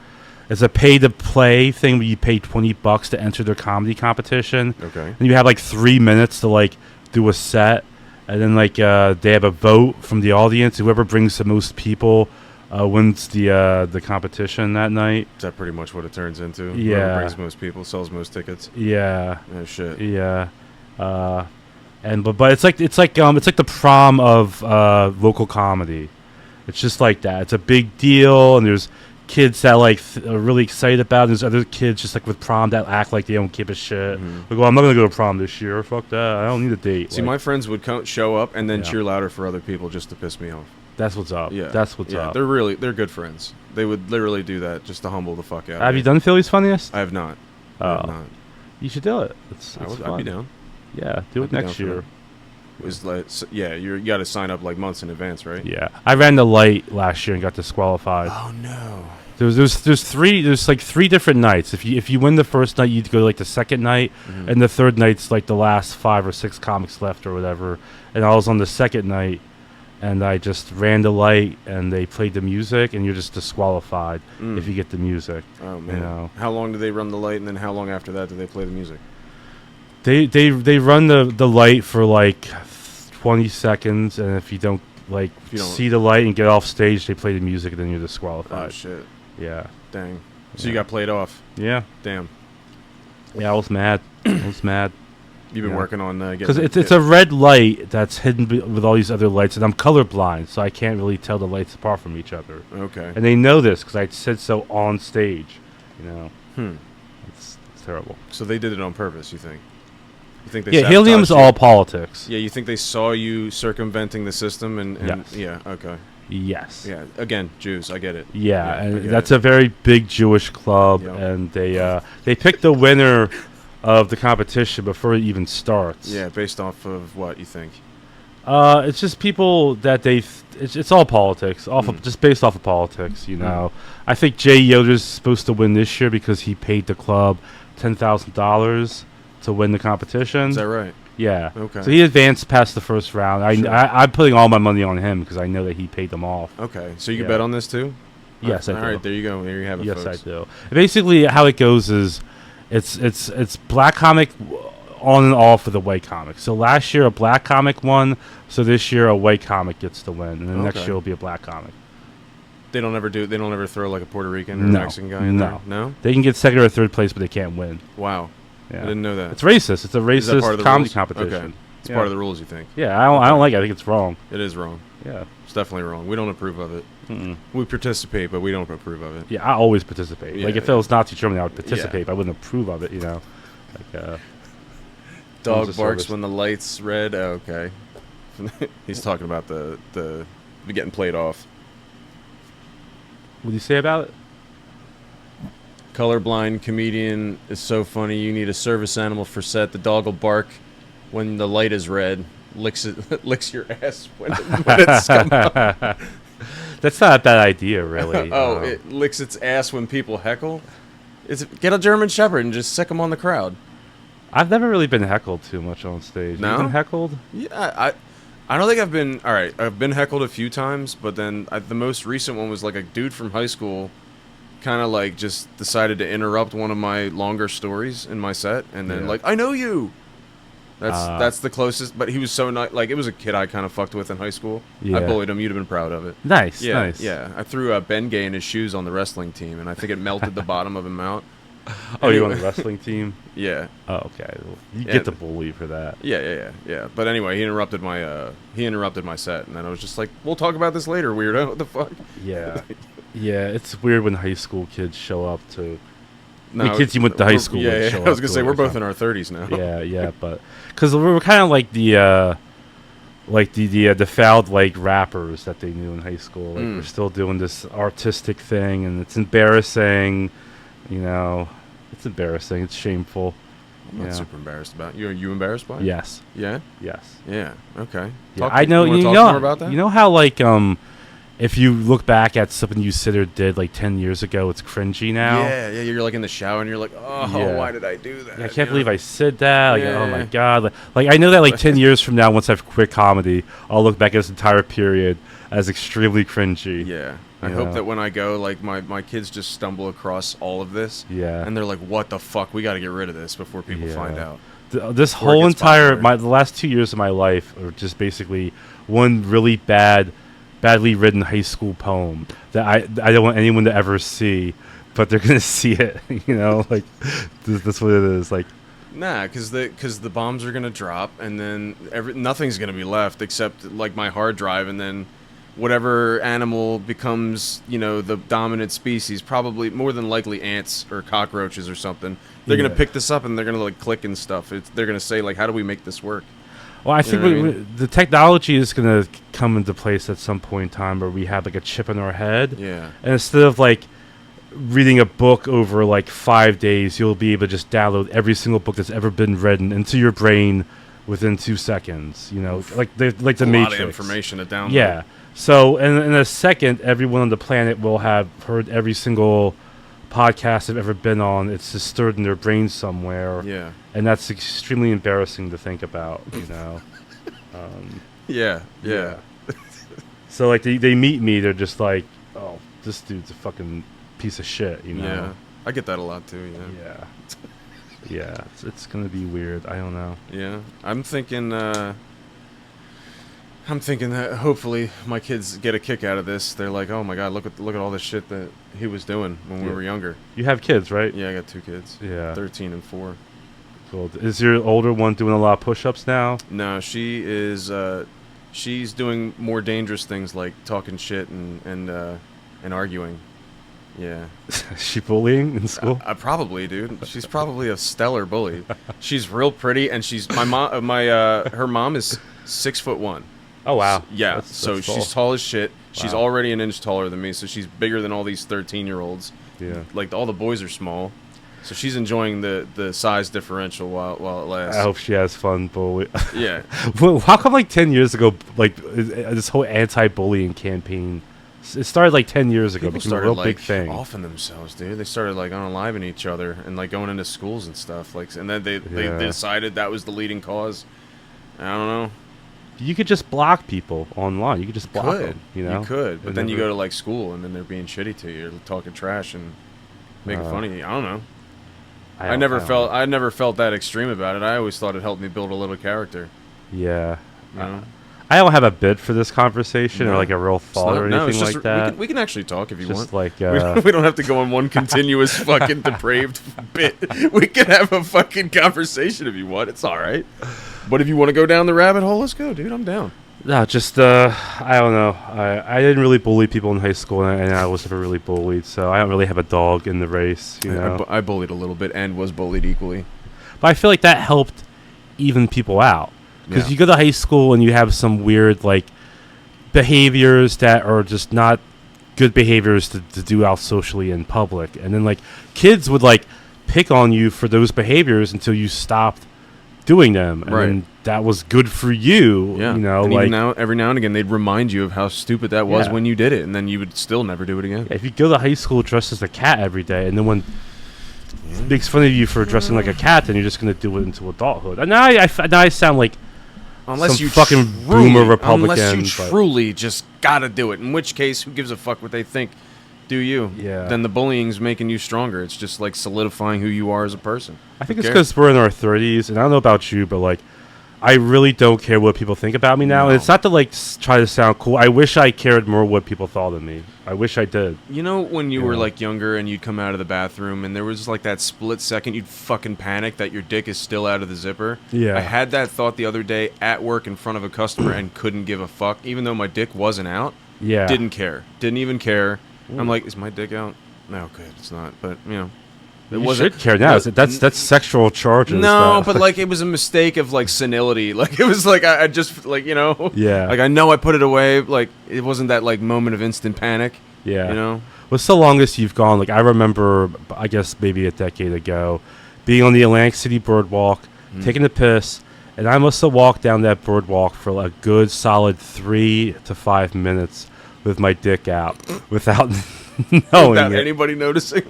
It's a pay-to-play thing where you pay $20 to enter their comedy competition. Okay. And you have 3 minutes to do a set, and then they have a vote from the audience. Whoever brings the most people wins the competition that night. Is that pretty much what it turns into? Yeah. Whoever brings most people sells most tickets. Yeah. Oh shit. Yeah. But it's like the prom of local comedy. It's just like that. It's a big deal, and there's kids that are really excited about it. There's other kids just with prom that act like they don't give a shit. Mm-hmm. I'm not gonna go to prom this year. Fuck that. I don't need a date. See, my friends would show up and then cheer louder for other people just to piss me off. That's what's up. Yeah, that's what's up. They're good friends. They would literally do that just to humble the fuck out. Have you done Philly's Funniest? I have not. You should do it. I'd be down. Yeah, do it next year. You got to sign up months in advance, right? Yeah, I ran the light last year and got disqualified. Oh no. There's three different nights. If you win the first night, you go to the second night, and the third night's the last 5 or 6 comics left or whatever. And I was on the second night, and I just ran the light, and they played the music, and you're just disqualified if you get the music. Oh man. How long do they run the light, and then how long after that do they play the music? They run the light for 20 seconds, and if you don't see the light and get off stage, they play the music, and then you're disqualified. Oh shit. Yeah. Dang. So you got played off. Yeah. Damn. Yeah, I was mad. You've been working on getting... Because it's a red light that's hidden with all these other lights, and I'm colorblind, so I can't really tell the lights apart from each other. Okay. And they know this because I said so on stage. It's terrible. So they did it on purpose, you think? You think they Helium's all politics. Yeah, you think they saw you circumventing the system and yes. Yeah, okay. Yes. Yeah, again, Jews, I get it. Yeah, and that's a very big Jewish club, and they pick the winner of the competition before it even starts. Yeah, based off of what you think? It's just people that it's all politics, just based off of politics, I think Jay Yoder's supposed to win this year because he paid the club $10,000 to win the competition. Is that right? Yeah. Okay. So he advanced past the first round. I'm putting all my money on him because I know that he paid them off. Okay. So you bet on this too? Yes, I do. All right, there you go. There you have it, yes, folks. I do. Basically, how it goes is it's black comic on and off with a white comic. So last year a black comic won. So this year a white comic gets to win, and then next year will be a black comic. They don't ever throw like a Puerto Rican or No. Mexican guy in there? No? They can get second or third place, but they can't win. Wow. Yeah. I didn't know that. It's racist. It's a Is that part racist of the comedy rules? competition. Okay. It's part of the rules, you think? Yeah, I don't like it. I think it's wrong. It is wrong. Yeah. It's definitely wrong. We don't approve of it. We participate, but we don't approve of it. Yeah, I always participate. Yeah, like if it was Nazi Germany, I would participate. But I wouldn't approve of it. Like Dog terms of barks service. when the light's red. Oh, okay. He's talking about the getting played off. what do you say about it? Colorblind comedian is so funny. You need a service animal for set. The dog will bark when the light is red. Licks your ass when it's come up. That's not a bad idea, really. Oh, it licks its ass when people heckle. Get a German Shepherd and just sick them on the crowd. I've never really been heckled too much on stage. No? You been heckled? Yeah, I don't think I've been. All right, I've been heckled a few times, but then the most recent one was like a dude from high school, kind of like just decided to interrupt one of my longer stories in my set, and then like, I know you. That's the closest, but he was so nice. Like, it was a kid I kind of fucked with in high school. Yeah. I bullied him. You'd have been proud of it. Nice, Yeah, nice. yeah. I threw Ben Gay in his shoes on the wrestling team, and I think it melted the bottom of him out. Oh, you're on Anyway. the wrestling team? Yeah. Oh, okay. Well, you Yeah. get the bully for that. Yeah. But anyway, he interrupted my set, and then I was just like, "We'll talk about this later, weirdo. What the fuck?" Yeah. Yeah, it's weird when high school kids show up to... No, kids you went to high school with Yeah, show I was up gonna to say it we're or both something. in our 30s now. Yeah, but... Because we're kind of like the fouled like rappers that they knew in high school. Like we're still doing this artistic thing, and it's embarrassing. It's embarrassing. It's shameful. I'm not super embarrassed about it. Are you embarrassed by it? Yes. Yeah. Yes. Yeah. Okay. Yeah, I know. You You wanna know. talk more about that? You know how like if you look back at something you said or did like 10 years ago, it's cringy now. Yeah. You're like in the shower, and you're like, "Oh, Yeah. why did I do that?" Yeah, I can't believe I said that. Like, oh my Yeah. god! Like I know that like 10 years from now, once I've quit comedy, I'll look back at this entire period as extremely cringy. Yeah. I You hope know? that when I go, like my kids just stumble across all of this. Yeah. And they're like, "What the fuck? We got to get rid of this before people Yeah. find out." This Before it whole gets entire popular. the last 2 years of my life are just basically one really badly written high school poem that I don't want anyone to ever see, but they're gonna see it. Like that's what it is. Like Nah, because the bombs are gonna drop, and then nothing's gonna be left except like my hard drive, and then whatever animal becomes the dominant species, probably more than likely ants or cockroaches or something. They're gonna Yeah. pick this up and they're gonna like click and stuff. They're gonna say like, "How do we make this work?" Well, I You think know what I mean? the technology is going to come into place at some point in time where we have like a chip in our head. Yeah. And instead of like reading a book over like 5 days, you'll be able to just download every single book that's ever been written into your brain within 2 seconds. Like the A lot Matrix. of information to download. Yeah. So in a second, everyone on the planet will have heard every single podcast they've ever been on. It's just stored in their brain somewhere. Yeah. And that's extremely embarrassing to think about, Yeah. Yeah. So like they meet me, they're just like, oh, this dude's a fucking piece of shit, Yeah. I get that a lot too. Yeah. Yeah. It's gonna be weird. I don't know. Yeah. I'm thinking that hopefully my kids get a kick out of this. They're like, "Oh my god, look at all this shit that he was doing when we Yeah. were younger." You have kids, right? Yeah, I got 2 kids. Yeah. 13 and 4. Cool. Is your older one doing a lot of push-ups now? No, she is. She's doing more dangerous things like talking shit and arguing. Yeah. Is she bullying in school? I probably, dude. She's probably a stellar bully. She's real pretty, and she's her mom is 6'1". Oh wow. Yeah, That's so tall. she's tall as shit. She's Wow. already an inch taller than me, so she's bigger than all these 13-year-olds. Yeah. Like all the boys are small, so she's enjoying the size differential while it lasts. I hope she has fun bully. Yeah. Well, how come like 10 years ago, like this whole anti-bullying campaign, it started like 10 years ago, People became a started real like big thing. offing themselves, dude. They started like unaliving each other and like going into schools and stuff. Like, and then they Yeah. decided that was the leading cause. I don't know. You could just block people online. You could just block Could them. You could, but And then you never- go to like school and then they're being shitty to you, or talking trash and making Uh. fun of you. I don't know. I never felt that extreme about it. I always thought it helped me build a little character. Yeah. You know? I don't have a bit for this conversation or like a real thought or anything it's just, like that. We can actually talk if you Just want. like we don't have to go on one continuous fucking depraved bit. We can have a fucking conversation if you want. It's all right. But if you want to go down the rabbit hole, let's go, dude. I'm down. no, just I don't know. I didn't really bully people in high school, and I was never really bullied, so I don't really have a dog in the race. You know, I bullied a little bit and was bullied equally. but I feel like that helped even people out because Yeah. you go to high school and you have some weird like behaviors that are just not good behaviors to do out socially in public, and then like kids would like pick on you for those behaviors until you stopped doing them, and Right. then that was good for you. Yeah. You know, and like even now, every now and again, they'd remind you of how stupid that was Yeah. when you did it, and then you would still never do it again. if you go to high school dressed as a cat every day, and no one makes fun of you for dressing like a cat, then you're just gonna do it into adulthood. And now I sound like Unless some you fucking truly, boomer Republican. Unless you but- truly just gotta do it. In which case, who gives a fuck what they think? Do you? Yeah. Then the bullying's making you stronger. It's just like solidifying who you are as a person. I think Who it's cares? because we're in our 30s, and I don't know about you, but like, I really don't care what people think about me now. And No. it's not to like try to sound cool. I wish I cared more what people thought of me. I wish I did. You know when you were Yeah. like younger and you'd come out of the bathroom and there was like that split second you'd fucking panic that your dick is still out of the zipper? Yeah. I had that thought the other day at work in front of a customer and couldn't give a fuck. Even though my dick wasn't out, Yeah. didn't care. Didn't even care. I'm like, is my dick out? No, good, it's not. But, you know. It You should care now. That's sexual charges. No, that- but like it was a mistake of like senility. Like it was like I just like, you know. Yeah. Like I know I put it away. Like it wasn't that like moment of instant panic. yeah. You know. What's the longest you've gone? Like I remember, I guess maybe a decade ago, being on the Atlantic City Boardwalk, taking a piss, and I must have walked down that boardwalk for a good solid 3 to 5 minutes with my dick out without knowing Without it. anybody noticing.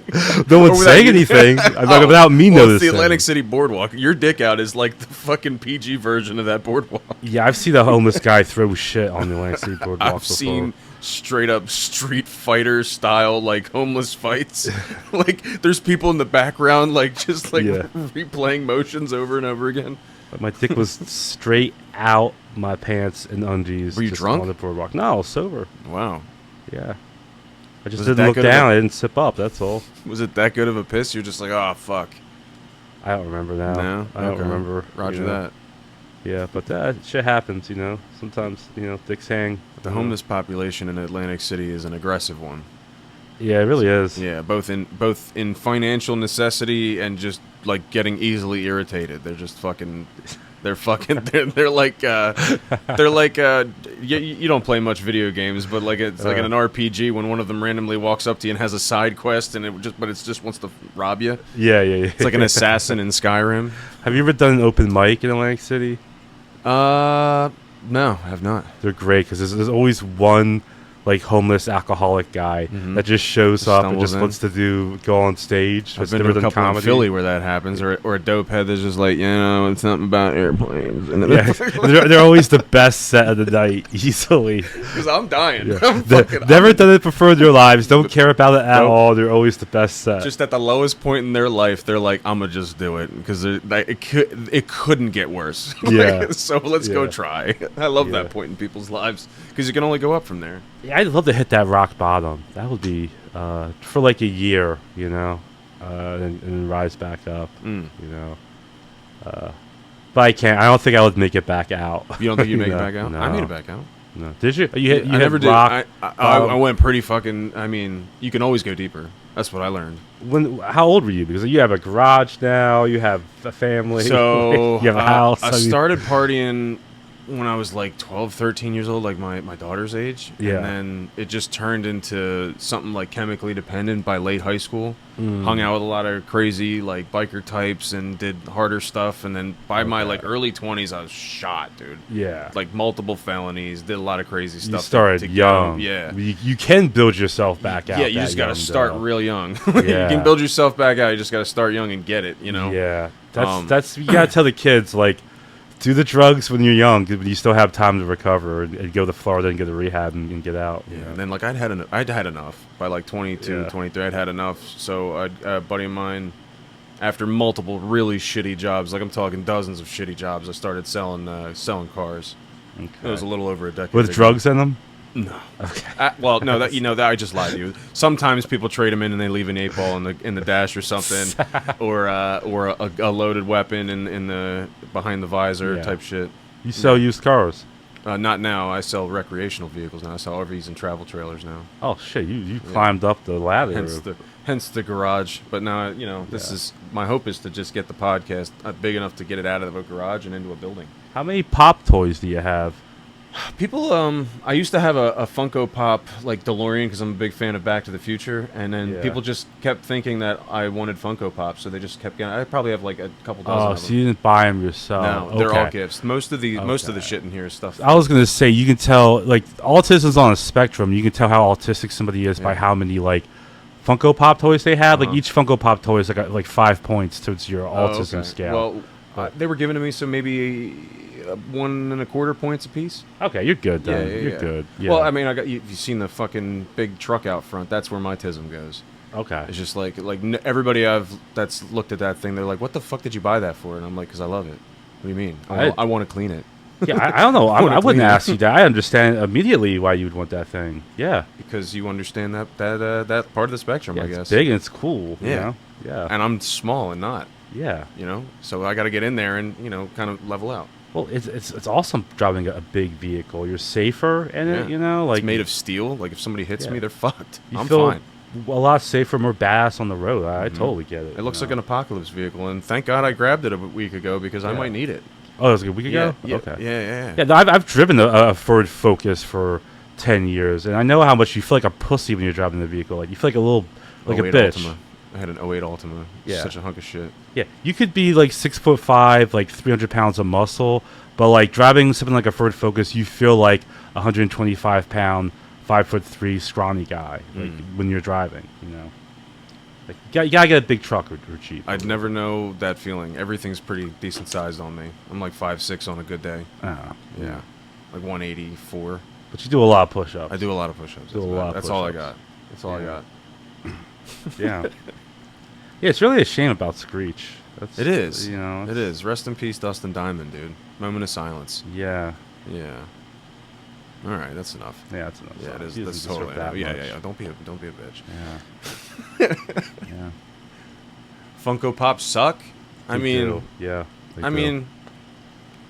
No Or one's without saying you- anything. Oh, without me well, noticing. It's the Atlantic City Boardwalk. Your dick out is like the fucking PG version of that boardwalk. Yeah, I've seen a homeless guy throw shit on the Atlantic City Boardwalk I've before. seen straight up Street Fighter style like homeless fights. Like there's people in the background like just like Yeah. replaying motions over and over again. But my dick was straight out my pants and undies. Were you just drunk? on the boardwalk. No, I was sober. Wow. Yeah. I just Was it that didn't look good of a- down. I didn't sip up. That's all. Was it that good of a piss? You're just like, oh fuck. I don't remember now. No? I don't Okay. remember. Roger you know. that. Yeah, but that shit happens, you know. Sometimes, you know, dicks hang. The you know. homeless population in Atlantic City is an aggressive one. Yeah, it really is. Yeah, both in financial necessity and just like getting easily irritated. They're just fucking. They're fucking. They're like. You don't play much video games, but like it's like in an RPG when one of them randomly walks up to you and has a side quest, and it just wants to rob you. Yeah. It's like an assassin in Skyrim. Have you ever done an open mic in Atlantic City? No, I have not. They're great because there's always one like homeless alcoholic guy that just shows up and Stumbles just in. wants to go on stage. I've It's been to different a than couple in comedy. Philly where that happens, or a dope head that's just like, you know, it's something about airplanes. And Yeah, they're always the best set of the night, easily. because I'm dying. Yeah. I'm fucking, Never done it before in their lives. Don't care about it at Nope. all. They're always the best set. just at the lowest point in their life, they're like, I'm gonna just do it because it couldn't get worse. Yeah. So let's go Yeah. try. I love Yeah. that point in people's lives because you can only go up from there. Yeah, I'd love to hit that rock bottom. That would be for like a year, you know, and rise back up, Mm. you know. But I can't. I don't think I would make it back out. You don't think you make No, it back out? No. I made it back out. No. Did you? You hit. You I hit never rock. did. I went pretty fucking. I mean, you can always go deeper. That's what I learned. How old were you? Because you have a garage now. You have a family. So you have a house. I mean- started partying when I was like 12, 13 years old, like my daughter's age. Yeah. And then it just turned into something like chemically dependent by late high school. Mm. Hung out with a lot of crazy like biker types and did harder stuff. And then by my like early 20s, I was shot, dude. Yeah. Like multiple felonies, did a lot of crazy You stuff. started to get young. 'em. Yeah. You can build yourself back out. Yeah, you that just got to young, start though. real young. You Yeah. can build yourself back out. You just got to start young and get it, you know? Yeah, Um, that's you gotta tell the kids like, do the drugs when you're young, 'cause you still have time to recover and go to Florida and go to rehab and get out. Yeah, and then like I'd had enough by like 22, Yeah. 23. I'd had enough. So a buddy of mine After multiple really shitty jobs, like I'm talking dozens of shitty jobs, I started selling cars. Okay. It was a little over a decade With ago. drugs in them? No. Okay. Well, no, that that I just lied to you. Sometimes people trade them in and they leave an 8-ball in the dash or something, or a loaded weapon in the behind the visor Yeah. type shit. You sell used cars? Not now. I sell recreational vehicles now. I sell RVs and travel trailers now. Oh shit! You climbed up the ladder. Hence the garage. But now this is my hope is to just get the podcast big enough to get it out of a garage and into a building. How many pop toys do you have? People, I used to have a Funko Pop like DeLorean because I'm a big fan of Back to the Future, and then Yeah. people just kept thinking that I wanted Funko Pops, so they just kept getting. I probably have like a couple dozen. Oh, of so them. you didn't buy them yourself? No, they're all Okay. gifts. Most of the shit in here is stuff. I was gonna say you can tell like autism's on a spectrum. You can tell how autistic somebody is by how many like Funko Pop toys they have. Like each Funko Pop toy is like 5 points towards your autism scale. Well, they were given to me, so maybe 1.25 points a piece. Okay, you're good then. Yeah, You're yeah. good. Yeah. Well, I mean, you've seen the fucking big truck out front. That's where my tism goes. Okay. It's just like everybody that's looked at that thing, they're like, "What the fuck did you buy that for?" And I'm like, "Cause I love it." What do you mean? I want to clean it. Yeah, I don't know. I wanna wouldn't clean it. ask you that. I understand immediately why you would want that thing. Yeah. Because you understand that part of the spectrum, Yeah, I it's guess. big and it's cool. Yeah. You know? Yeah. And I'm small and not, Yeah. so I got to get in there and kind of level out. Well, it's awesome driving a big vehicle. You're safer in it, like it's made of steel. Like if somebody hits me, they're fucked. you I'm feel fine. a lot safer, more badass on the road. I totally get it. It looks like an apocalypse vehicle, and thank God I grabbed it a week ago because I Yeah. might need it. Oh, that was like a week ago. Yeah, Okay. yeah. Yeah, no, I've driven a Ford Focus for 10 years, and I know how much you feel like a pussy when you're driving the vehicle. Like you feel like a little, like a 08 bitch. Altima. I had an 08 Altima. Yeah. Such a hunk of shit. Yeah, you could be like 6'5", like 300 pounds of muscle, but like driving something like a Ford Focus, you feel like 125-pound, 5'3" scrawny guy. Like when you're driving, Like you gotta get a big truck or Jeep. I'd never know that feeling. Everything's pretty decent sized on me. I'm like 5'6" on a good day. Yeah. Like 184. But you do a lot of push-ups. I do a lot of push-ups. That's all I got. That's all I got. Yeah. Yeah, it's really a shame about Screech. It is. It It is. Rest in peace, Dustin Diamond, dude. Moment of silence. Yeah. Yeah. All right, that's enough. Yeah, that's enough. Yeah, it is. He That's doesn't totally deserve enough. that Yeah. much. Don't be a bitch. Yeah. Yeah. Funko Pops suck. I They mean, do. Yeah. they I do. mean,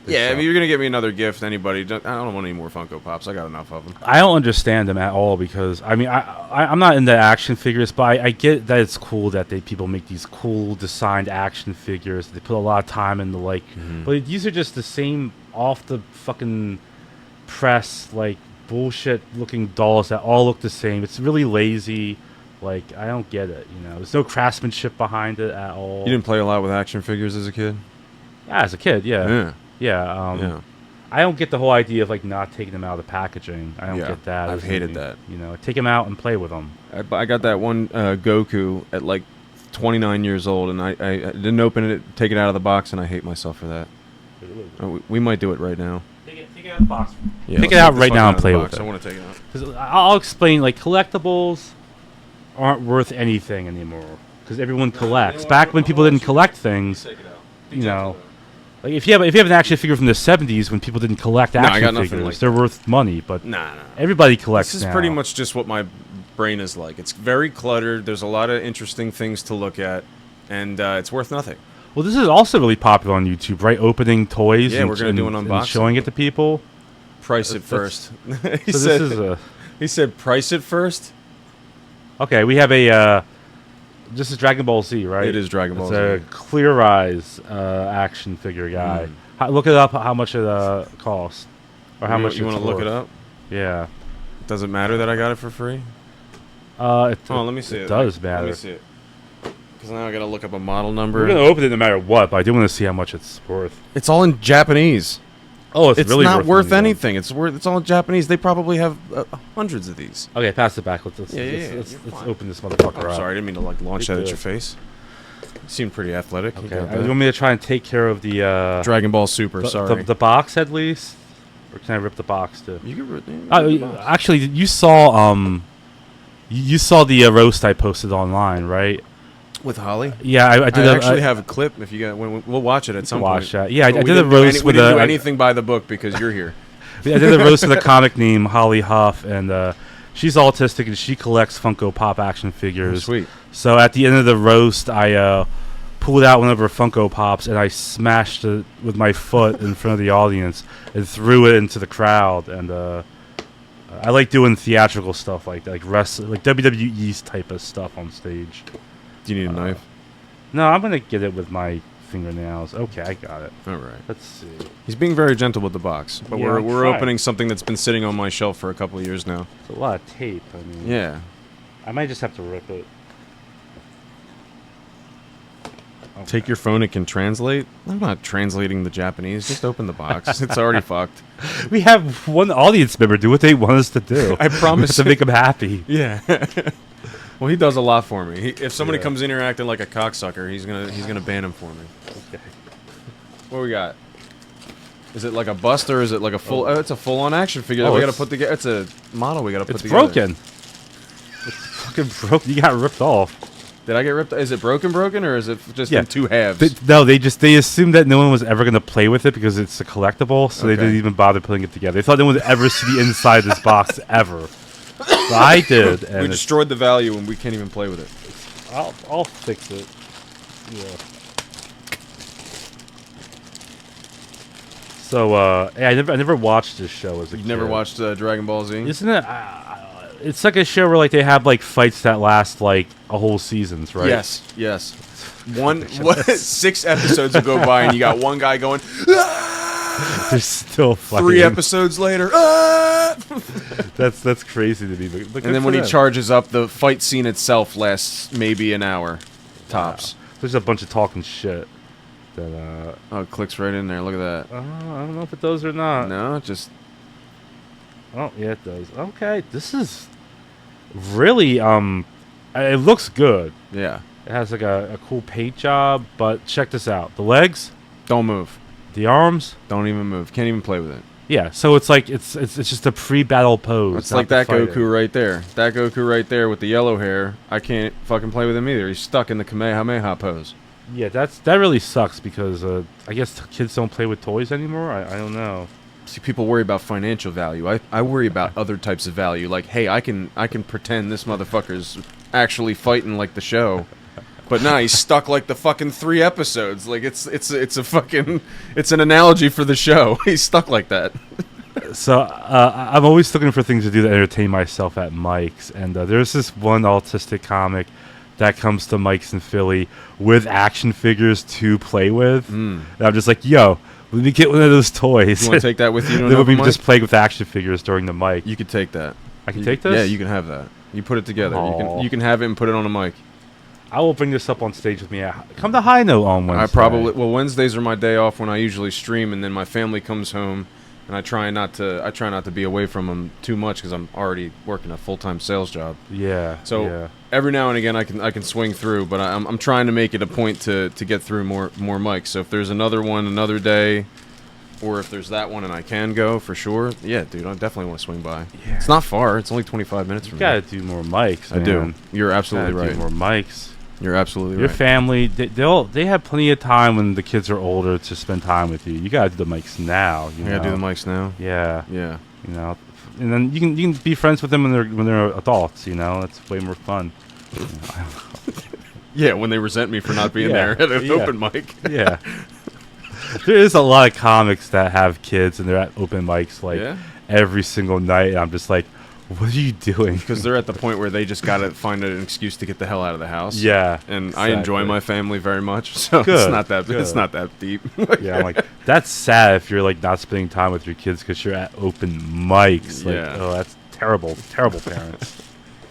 They yeah. I suck. mean, you're gonna get me another gift. Anybody? I don't want any more Funko Pops. I got enough of them. I don't understand them at all because I mean I'm not into action figures, but I get that it's cool that people make these cool designed action figures. They put a lot of time into but these are just the same off the fucking press like bullshit looking dolls that all look the same. It's really lazy. Like I don't get it. There's no craftsmanship behind it at all. You didn't play a lot with action figures as a kid. Yeah, as a kid, yeah. Yeah. I don't get the whole idea of like not taking them out of the packaging. I don't Yeah, get that. I've hated that. Take them out and play with them. I got that one Goku at like 29 years old, and I didn't open it, take it out of the box, and I hate myself for that. We might do it right now. Take it out of the box. Yeah, Take let's it out this right one now out and of the play box. with it. I want to take it out. 'Cause I'll explain. Like collectibles aren't worth anything anymore because everyone collects. Back when people didn't collect things, like if you have an action figure from the 70s when people didn't collect I action got nothing figures, like they're worth money. But Nah. everybody collects. This is now. pretty much just what my brain is like. It's very cluttered. There's a lot of interesting things to look at, and it's worth nothing. Well, this is also really popular on YouTube, right? Opening toys. Yeah, and, we're gonna do an and unboxing. showing it to people. Price it That's- first. So this is a. He said, "Price it first." Okay, we have a. This is Dragon Ball Z, right? It is Dragon Ball It's a Z. Clear Eyes action figure guy. Look it up. How much it costs, or how much you it's want to look worth. it up? Yeah. Does it matter that I got it for free? Let me see it. It does Let matter. me see it. Because now I gotta look up a model number. We're gonna open it no matter what, but I do want to see how much it's worth. It's all in Japanese. Oh, It's really not worth money, then. anything. It's all in Japanese. They probably have hundreds of these. Okay, pass it back. Let's Yeah, let's you're let's fine. open this motherfucker I'm up. sorry, I didn't mean to launch You're that at good. your face. You seemed pretty athletic. You Okay, got you that. want me to try and take care of the Dragon Ball Super. Sorry. the box at least, or can I rip the box too? You can rip the box. Actually, you saw you saw the roast I posted online, right? With Holly? Yeah, I did. I actually have a clip. If you got, we'll watch it at some point. Watch that. Yeah, I But did a roast we with didn't do anything by the book because you're here. I did a roast with a comic named Holly Huff, and she's autistic and she collects Funko Pop action figures. Sweet. So at the end of the roast, I pulled out one of her Funko Pops and I smashed it with my foot in front of the audience and threw it into the crowd. And I like doing theatrical stuff like that, like wrestling, like WWE's type of stuff on stage. Do you need a knife? No, I'm gonna get it with my fingernails. Okay, I got it. All right. Let's see. He's being very gentle with the box, but Yeah, we're I'm trying. opening something that's been sitting on my shelf for a couple of years now. It's a lot of tape. I mean, Yeah. I might just have to rip it. Take your phone, it can translate. I'm not translating the Japanese. Just open the box. It's already fucked. We have one audience member do what they want us to do. I promise. To make them happy. Yeah. Well, he does a lot for me. If somebody Yeah. comes in here acting like a cocksucker, he's gonna ban him for me. Okay. What we got? Is it like a bust or is it like a full? Oh, it's a full-on action figure that Oh, we gotta it's- put together. It's a model we gotta put It's together. broken. It's fucking broken. You got ripped off. Did I get ripped? Is it broken, or is it just Yeah. in two halves? No, they assumed that no one was ever gonna play with it because it's a collectible, so they Okay. didn't even bother putting it together. They thought no one would ever see the inside of this box ever. So I did, and We it's- destroyed the value and we can't even play with it. I'll fix it. Yeah. So yeah, I never watched this show as a You kid. never watched Dragon Ball Z? Isn't it? It's like a show where like they have like fights that last like a whole seasons, right? Yes, yes. What 6 episodes will go by and you got one guy going, "Ah!" They're still fighting. 3 episodes later, "Ah!" That's crazy to me. But And then when he charges up, the fight scene itself lasts maybe an hour, tops. there's a bunch of talking shit. That Oh, it clicks right in there. Look at that. I don't know if it does or not. No, just Oh yeah, it does. Okay, this is really it looks good. yeah. It has like a cool paint job, but check this out: the legs, Don't move. the arms. Don't even move. Can't even play with it. Yeah, so it's like it's just a pre-battle pose. It's not like the that fighting. Goku right there. That Goku right there with the yellow hair. I can't fucking play with him either. He's stuck in the Kamehameha pose. Yeah, that really sucks because I guess kids don't play with toys anymore. I don't know. See, people worry about financial value. I worry about other types of value. Like, hey, I can pretend this motherfucker's actually fighting like the show. But nah, he's stuck like the fucking 3 episodes. Like it's a fucking it's an analogy for the show. He's stuck like that. So I'm always looking for things to do to entertain myself at Mike's, and there's this one autistic comic that comes to Mike's in Philly with action figures to play with. And I'm just like, yo, let me get one of those toys. You want to take that with you? To Then an we'll be open just mic? playing with action figures during the mic. You could take that. I can You- take this? Yeah, you can have that. You put it together. Aw. You can have it and put it on a mic. I will bring this up on stage with me. Come to High Note on Wednesday. Wednesdays are my day off when I usually stream, and then my family comes home, and I try not to be away from them too much because I'm already working a full-time sales job. Yeah. So yeah. every now and again I can swing through, but I'm trying to make it a point to get through more mics. So if there's another one another day, or if there's that one and I can go for sure, yeah, dude, I definitely want to swing by. Yeah. It's not far. It's only 25 minutes from You gotta me. do more mics. I do. man. You're absolutely Gotta right. do more mics. You're absolutely Your right. family, they have plenty of time when the kids are older to spend time with you. You gotta do the mics now. You I gotta know? do the mics now. Yeah. Yeah. You know, and then you can be friends with them when they're adults. You know, that's way more fun. Yeah, when they resent me for not being Yeah, there at an yeah. open mic. Yeah. There is a lot of comics that have kids and they're at open mics like Yeah? every single night. And I'm just like, what are you doing? Because they're at the point where they just gotta find an excuse to get the hell out of the house. Yeah. And I enjoy exactly. my family very much, so it's Good, not that good. it's not that deep. Yeah, I'm like, that's sad if you're like not spending time with your kids because you're at open mics. Like, Yeah. oh, that's terrible, terrible parents.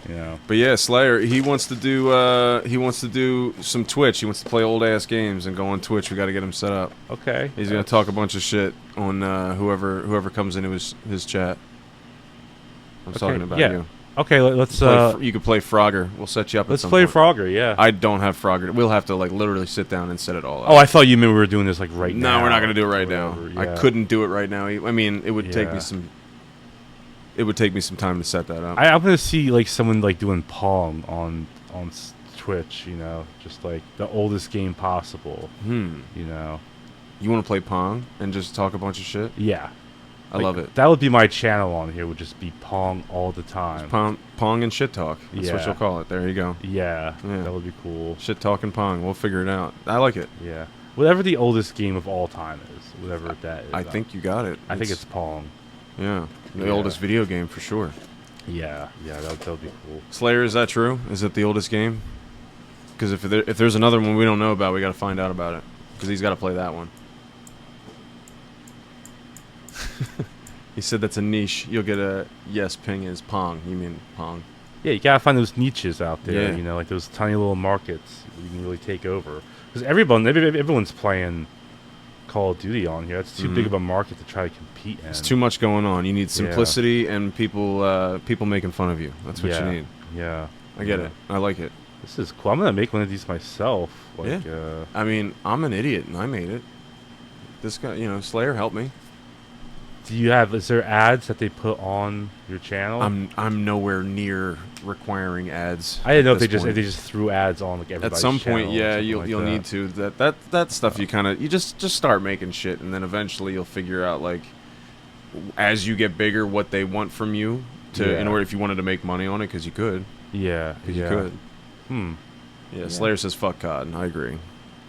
You know. But yeah, Slayer, he wants to do some Twitch. He wants to play old ass games and go on Twitch. We got to get him set up. Okay. He's gonna talk a bunch of shit on whoever comes into his chat. I'm talking about yeah. you. Okay, let's You could play Frogger. We'll set you up. let's at some play point. Frogger. Yeah. I don't have Frogger. We'll have to like literally sit down and set it all up. Oh, I thought you meant we were doing this like right now. No, we're not gonna do it right or now. whatever, I yeah. couldn't do it right now. I mean, it would take Yeah. me some. It would take me some time to set that up. I'm gonna see like someone like doing Pong on Twitch, you know, just like the oldest game possible. You know. You want to play Pong and just talk a bunch of shit? Yeah. I love it. That would be my channel on here. Would just be Pong all the time. Pong and shit talk. That's what you'll call it. There you go. Yeah, that would be cool. Shit talk and Pong. We'll figure it out. I like it. Yeah. Whatever the oldest game of all time is, whatever that is. I think you got it. I think it's Pong. Yeah. The oldest video game for sure. Yeah, that would be cool. Slayer, is that true? Is it the oldest game? Because if there's another one we don't know about, we got to find out about it. Because he's got to play that one. He said that's a niche. You'll get a yes. Ping is Pong. You mean Pong? Yeah, you gotta find those niches out there. Yeah. You know, like those tiny little markets you can really take over. Because everyone's playing Call of Duty on here. That's too big of a market to try to compete in. It's too much going on. You need simplicity and people making fun of you. That's what you need. Yeah, I get it. I like it. This is cool. I'm gonna make one of these myself. Like, I mean, I'm an idiot and I made it. This guy, you know, Slayer helped me. Is there ads that they put on your channel? I'm nowhere near requiring ads. I didn't know if they just threw ads on like everybody's At some point, channel yeah, or you'll like need to. That stuff you just start making shit, and then eventually you'll figure out, like, as you get bigger, what they want from you in order, if you wanted to make money on it, because you could. Yeah, because you could. Yeah, Slayer says fuck COD. I agree.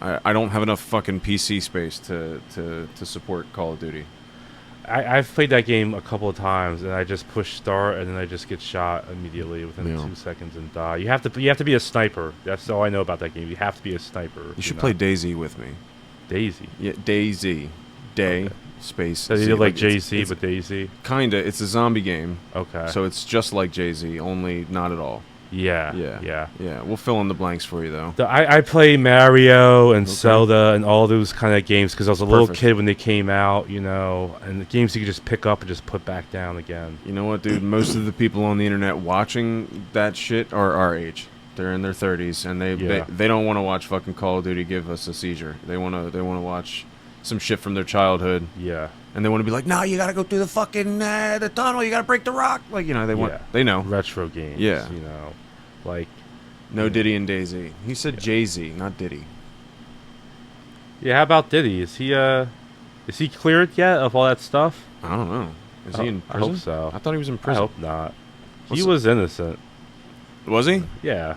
I don't have enough fucking PC space to support Call of Duty. I've played that game a couple of times, and I just push start, and then I just get shot immediately within 2 seconds and die. You have to be a sniper. That's all I know about that game. You have to be a sniper. You should play DayZ with me. DayZ. Yeah, DayZ. Day space. So you did like JC, but DayZ. Kinda. It's a zombie game. Okay. So it's just like JZ, only not at all. Yeah. We'll fill in the blanks for you, though. I play Mario and Zelda and all those kind of games because I was a little kid when they came out, you know, and the games you could just pick up and just put back down again. You know what, dude? Most of the people on the internet watching that shit are our age. They're in their 30s, and they don't want to watch fucking Call of Duty give us a seizure. They want to watch some shit from their childhood. Yeah. And they want to be like, no, you got to go through the fucking the tunnel. You got to break the rock. Like, you know, they know. Retro games. Yeah. You know, like. No Diddy and DayZ. He said Jay-Z, not Diddy. Yeah, how about Diddy? Is he cleared yet of all that stuff? I don't know. Is he in prison? I hope so. I thought he was in I prison. hope not. He was innocent. Was he? Yeah.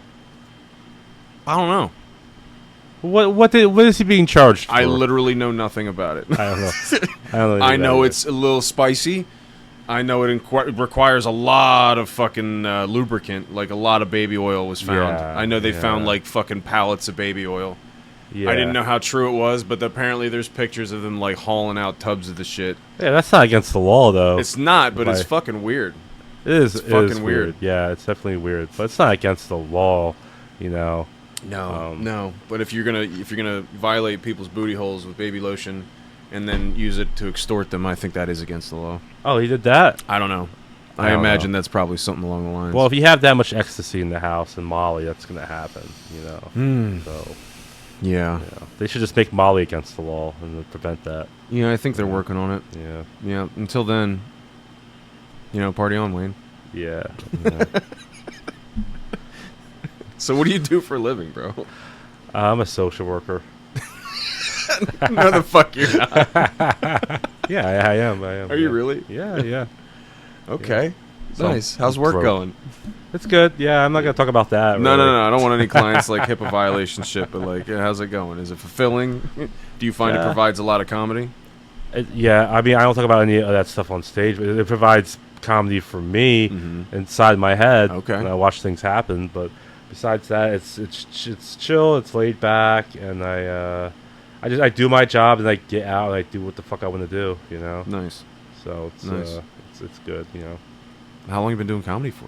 I don't know. What is he being charged for? I literally know nothing about it. I don't know. I know it's a little spicy. I know it requires a lot of fucking lubricant, like a lot of baby oil was found. Yeah, I know they found like fucking pallets of baby oil. Yeah. I didn't know how true it was, but apparently there's pictures of them like hauling out tubs of the shit. Yeah, that's not against the law though. It's not, but it's fucking weird. It is. It's fucking weird. Yeah, it's definitely weird, but it's not against the law, you know. No. But if you're gonna violate people's booty holes with baby lotion, and then use it to extort them, I think that is against the law. Oh, he did that? I don't know. I imagine that's probably something along the lines. Well, if you have that much ecstasy in the house and Molly, that's gonna happen, you know. So. Yeah. They should just make Molly against the law and prevent that. Yeah, I think they're working on it. Yeah. Yeah. Until then, you know, party on, Wayne. Yeah. So what do you do for a living, bro? I'm a social worker. No, the fuck you're not. Yeah, I am. Are you really? Yeah. Okay. So nice. How's work going? It's good. Yeah, I'm not gonna talk about that. No, really. no. I don't want any clients like HIPAA violation shit. But like, how's it going? Is it fulfilling? Do you find it provides a lot of comedy? Yeah, I mean, I don't talk about any of that stuff on stage, but it provides comedy for me inside my head. Okay. And I watch things happen, but besides that, it's chill. It's laid back, and I do my job, and I get out and I do what the fuck I want to do. You know. Nice. So it's good. You know. How long have you been doing comedy for?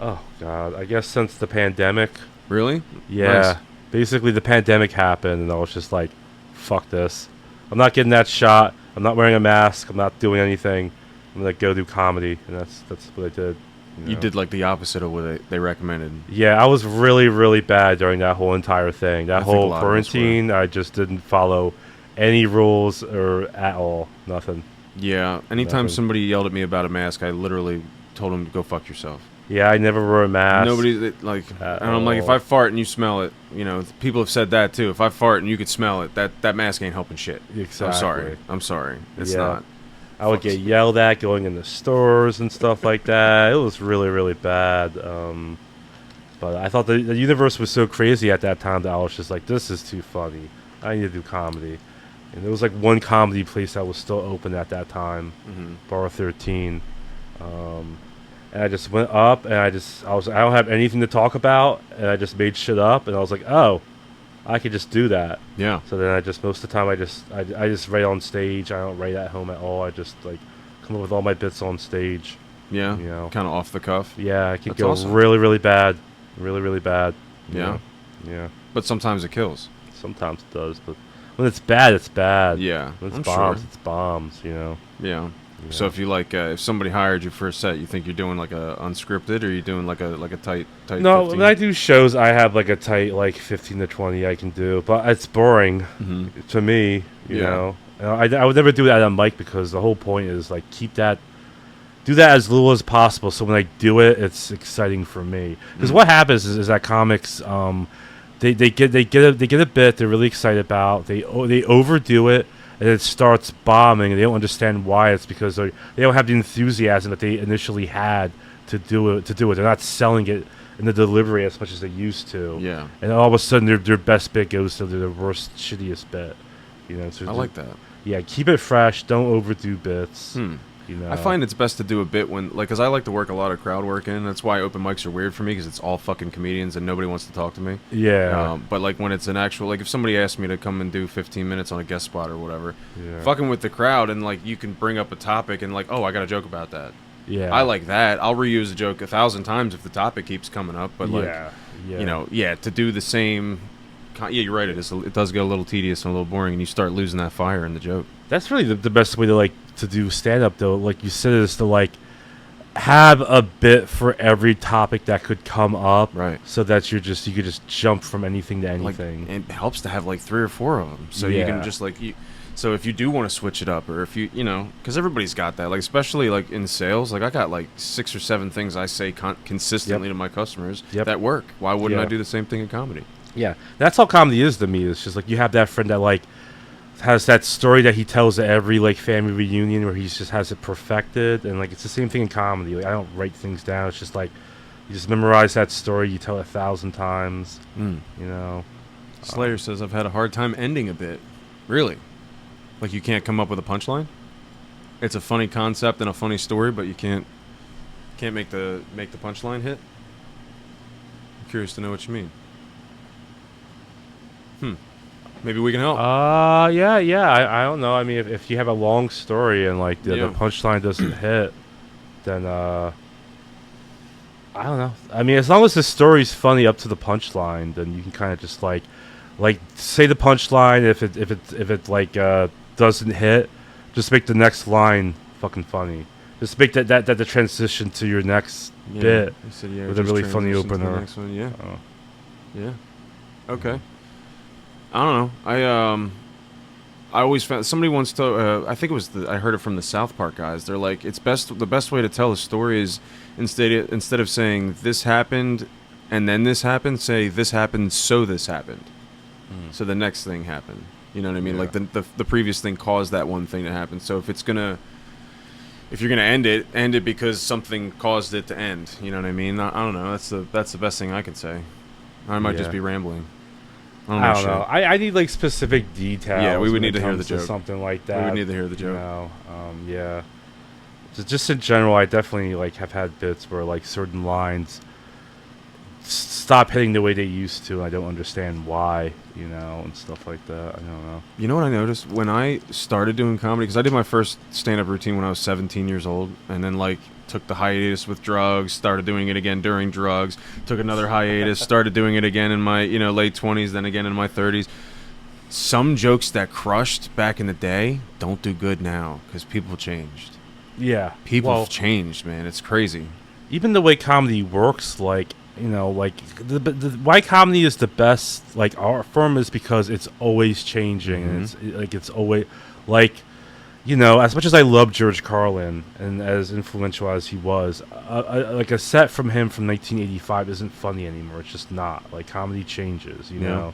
Oh God, I guess since the pandemic. Really? Yeah. Nice. Basically, the pandemic happened, and I was just like, "Fuck this! I'm not getting that shot. I'm not wearing a mask. I'm not doing anything. I'm gonna go do comedy," and that's what I did. You did like the opposite of what they recommended. Yeah, I was really, really bad during that whole entire thing. That whole quarantine, I just didn't follow any rules or at all. Nothing. Yeah. Anytime somebody yelled at me about a mask, I literally told them to go fuck yourself. Yeah, I never wore a mask. Nobody like, and I'm like, if I fart and you smell it, you know, people have said that too. If I fart and you could smell it, that mask ain't helping shit. Exactly. I'm sorry. It's Yeah. not. I would get yelled at going in the stores and stuff like that. It was really, really bad. But I thought the universe was so crazy at that time that I was just like, this is too funny. I need to do comedy. And there was like one comedy place that was still open at that time, Bar 13. And I just went up, and I don't have anything to talk about, and I just made shit up, and I was like, oh, I could just do that. Yeah. So then most of the time I just write on stage. I don't write at home at all. I just like come up with all my bits on stage. Yeah. You know, kind of off the cuff. yeah, it could That's go awesome. really, really bad, really, really bad. you Yeah. know? Yeah. But sometimes it kills. Sometimes it does, but when it's bad, it's bad. Yeah. When it's I'm bombs, sure. it's bombs. You know. Yeah. Yeah. So if you like, if somebody hired you for a set, you think you're doing like a unscripted, or you doing like a tight? No, 15? when I do shows, I have like a tight like 15 to 20 I can do, but it's boring to me. You Yeah. know, I would never do that on mic because the whole point is like do that as little as possible. So when I do it, it's exciting for me. Because what happens is that comics, they get a bit they're really excited about. They overdo it. And it starts bombing, and they don't understand why. It's because they don't have the enthusiasm that they initially had to do it. They're not selling it in the delivery as much as they used to. Yeah. And all of a sudden, their best bit goes to their worst, shittiest bit. You know. So I like that. Yeah, keep it fresh. Don't overdo bits. You know. I find it's best to do a bit when, like, because I like to work a lot of crowd work in. That's why open mics are weird for me, because it's all fucking comedians and nobody wants to talk to me. Yeah. But like when it's an actual, like if somebody asked me to come and do 15 minutes on a guest spot or whatever, Yeah. fucking with the crowd, and like you can bring up a topic and like, oh, I got a joke about that. Yeah. I like that. I'll reuse a joke 1,000 times if the topic keeps coming up. But like, Yeah. you know, to do the same. Yeah, you're right. It does get a little tedious and a little boring, and you start losing that fire in the joke. That's really the best way to do stand up though. Like you said, is to like have a bit for every topic that could come up. Right. So that you could just jump from anything to Like, anything. it helps to have like 3 or 4 of them, so you Yeah. can just like So if you do want to switch it up, or if you know, because everybody's got that, like especially like in sales, like I got like 6 or 7 things I say consistently to my customers that work. Why wouldn't I do the same thing in comedy? Yeah, that's how comedy is to me. It's just like you have that friend that like has that story that he tells at every like family reunion where he just has it perfected, and like it's the same thing in comedy. Like I don't write things down. It's just like you just memorize that story, you tell it 1,000 times. You know. Slayer says I've had a hard time ending a bit. Really? Like you can't come up with a punchline? It's a funny concept and a funny story, but you can't make the punchline hit? I'm curious to know what you mean. Maybe we can help. Yeah. I don't know. I mean, if you have a long story and like the punchline doesn't hit, then I don't know. I mean, as long as the story's funny up to the punchline, then you can kind of just like say the punchline. If it like doesn't hit, just make the next line fucking funny. Just make that the transition to your next bit with a really funny opener. Yeah. Okay. I don't know. I always found somebody once told. I think it was I heard it from the South Park guys. They're like, the best way to tell a story is instead of saying this happened and then this happened, say this happened so this happened. So the next thing happened. You know what I mean? Like the previous thing caused that one thing to happen. So if you're gonna end it because something caused it to end. You know what I mean? I don't know. That's the best thing I can say. I might just be rambling. I don't know. I need like specific details. Yeah, we would when need it to hear comes the joke. Something like that. We would need to hear the joke. You know? Yeah. Just in general, I definitely like have had bits where like certain lines stop hitting the way they used to. I don't understand why, you know, and stuff like that. I don't know. You know what I noticed when I started doing comedy? Because I did my first stand-up routine when I was 17 years old, and then like took the hiatus with drugs, started doing it again during drugs, took another hiatus, started doing it again in my late 20s, then again in my 30s. Some jokes that crushed back in the day don't do good now because people changed. Yeah, People have changed, man. It's crazy. Even the way comedy works, like, you know, like why comedy is the best like art form is because it's always changing. And it's always like you know, as much as I love George Carlin and as influential as he was, like a set from him from 1985 isn't funny anymore. It's just not. Like, comedy changes, you know.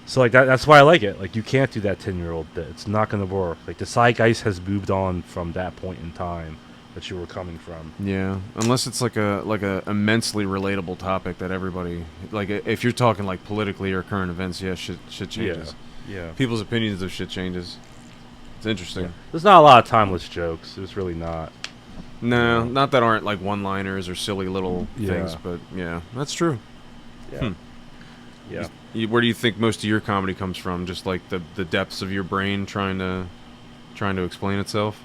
So like that's why I like it. Like, you can't do that 10-year-old bit. It's not going to work. Like, the zeitgeist has moved on from that point in time that you were coming from. Yeah, unless it's like a immensely relatable topic that everybody like. If you're talking like politically or current events, yeah, shit changes. Yeah. People's opinions of shit changes. It's interesting. Yeah. There's not a lot of timeless jokes. There's really not. No, not that aren't like one-liners or silly little things, Yeah. but yeah, that's true. Yeah. Yeah. Where do you think most of your comedy comes from? Just like the depths of your brain trying to explain itself?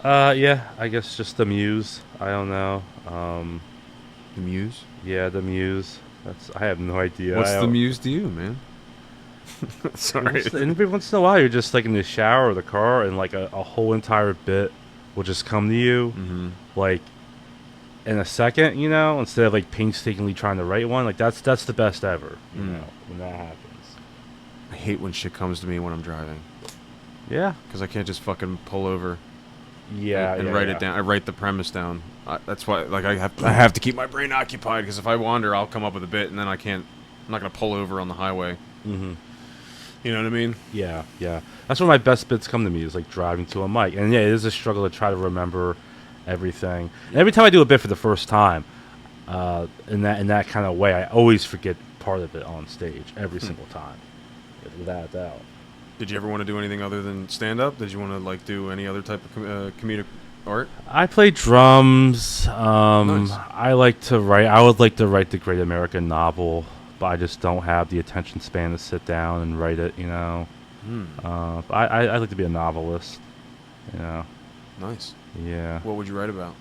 Yeah, I guess just the muse. I don't know. The muse? Yeah, the muse. I have no idea. What's the muse to you, man? Sorry. And every once in a while, you're just like in the shower or the car, and like a whole entire bit will just come to you, like in a second, you know, instead of like painstakingly trying to write one. Like that's the best ever, you know, when that happens. I hate when shit comes to me when I'm driving. Yeah. Because I can't just fucking pull over. Yeah. And write it down. I write the premise down. That's why, like, I have to keep my brain occupied, because if I wander, I'll come up with a bit, and then I'm not gonna pull over on the highway. Mm-hmm. You know what I mean? Yeah. That's where my best bits come to me, is like driving to a mic. And yeah, it is a struggle to try to remember everything. And every time I do a bit for the first time, in that kind of way, I always forget part of it on stage every single time, without a doubt. Did you ever want to do anything other than stand up? Did you want to like do any other type of comedic art? I play drums. Nice. I like to write. I would like to write the Great American Novel, but I just don't have the attention span to sit down and write it, you know. But I like to be a novelist, you know. Nice. Yeah. What would you write about?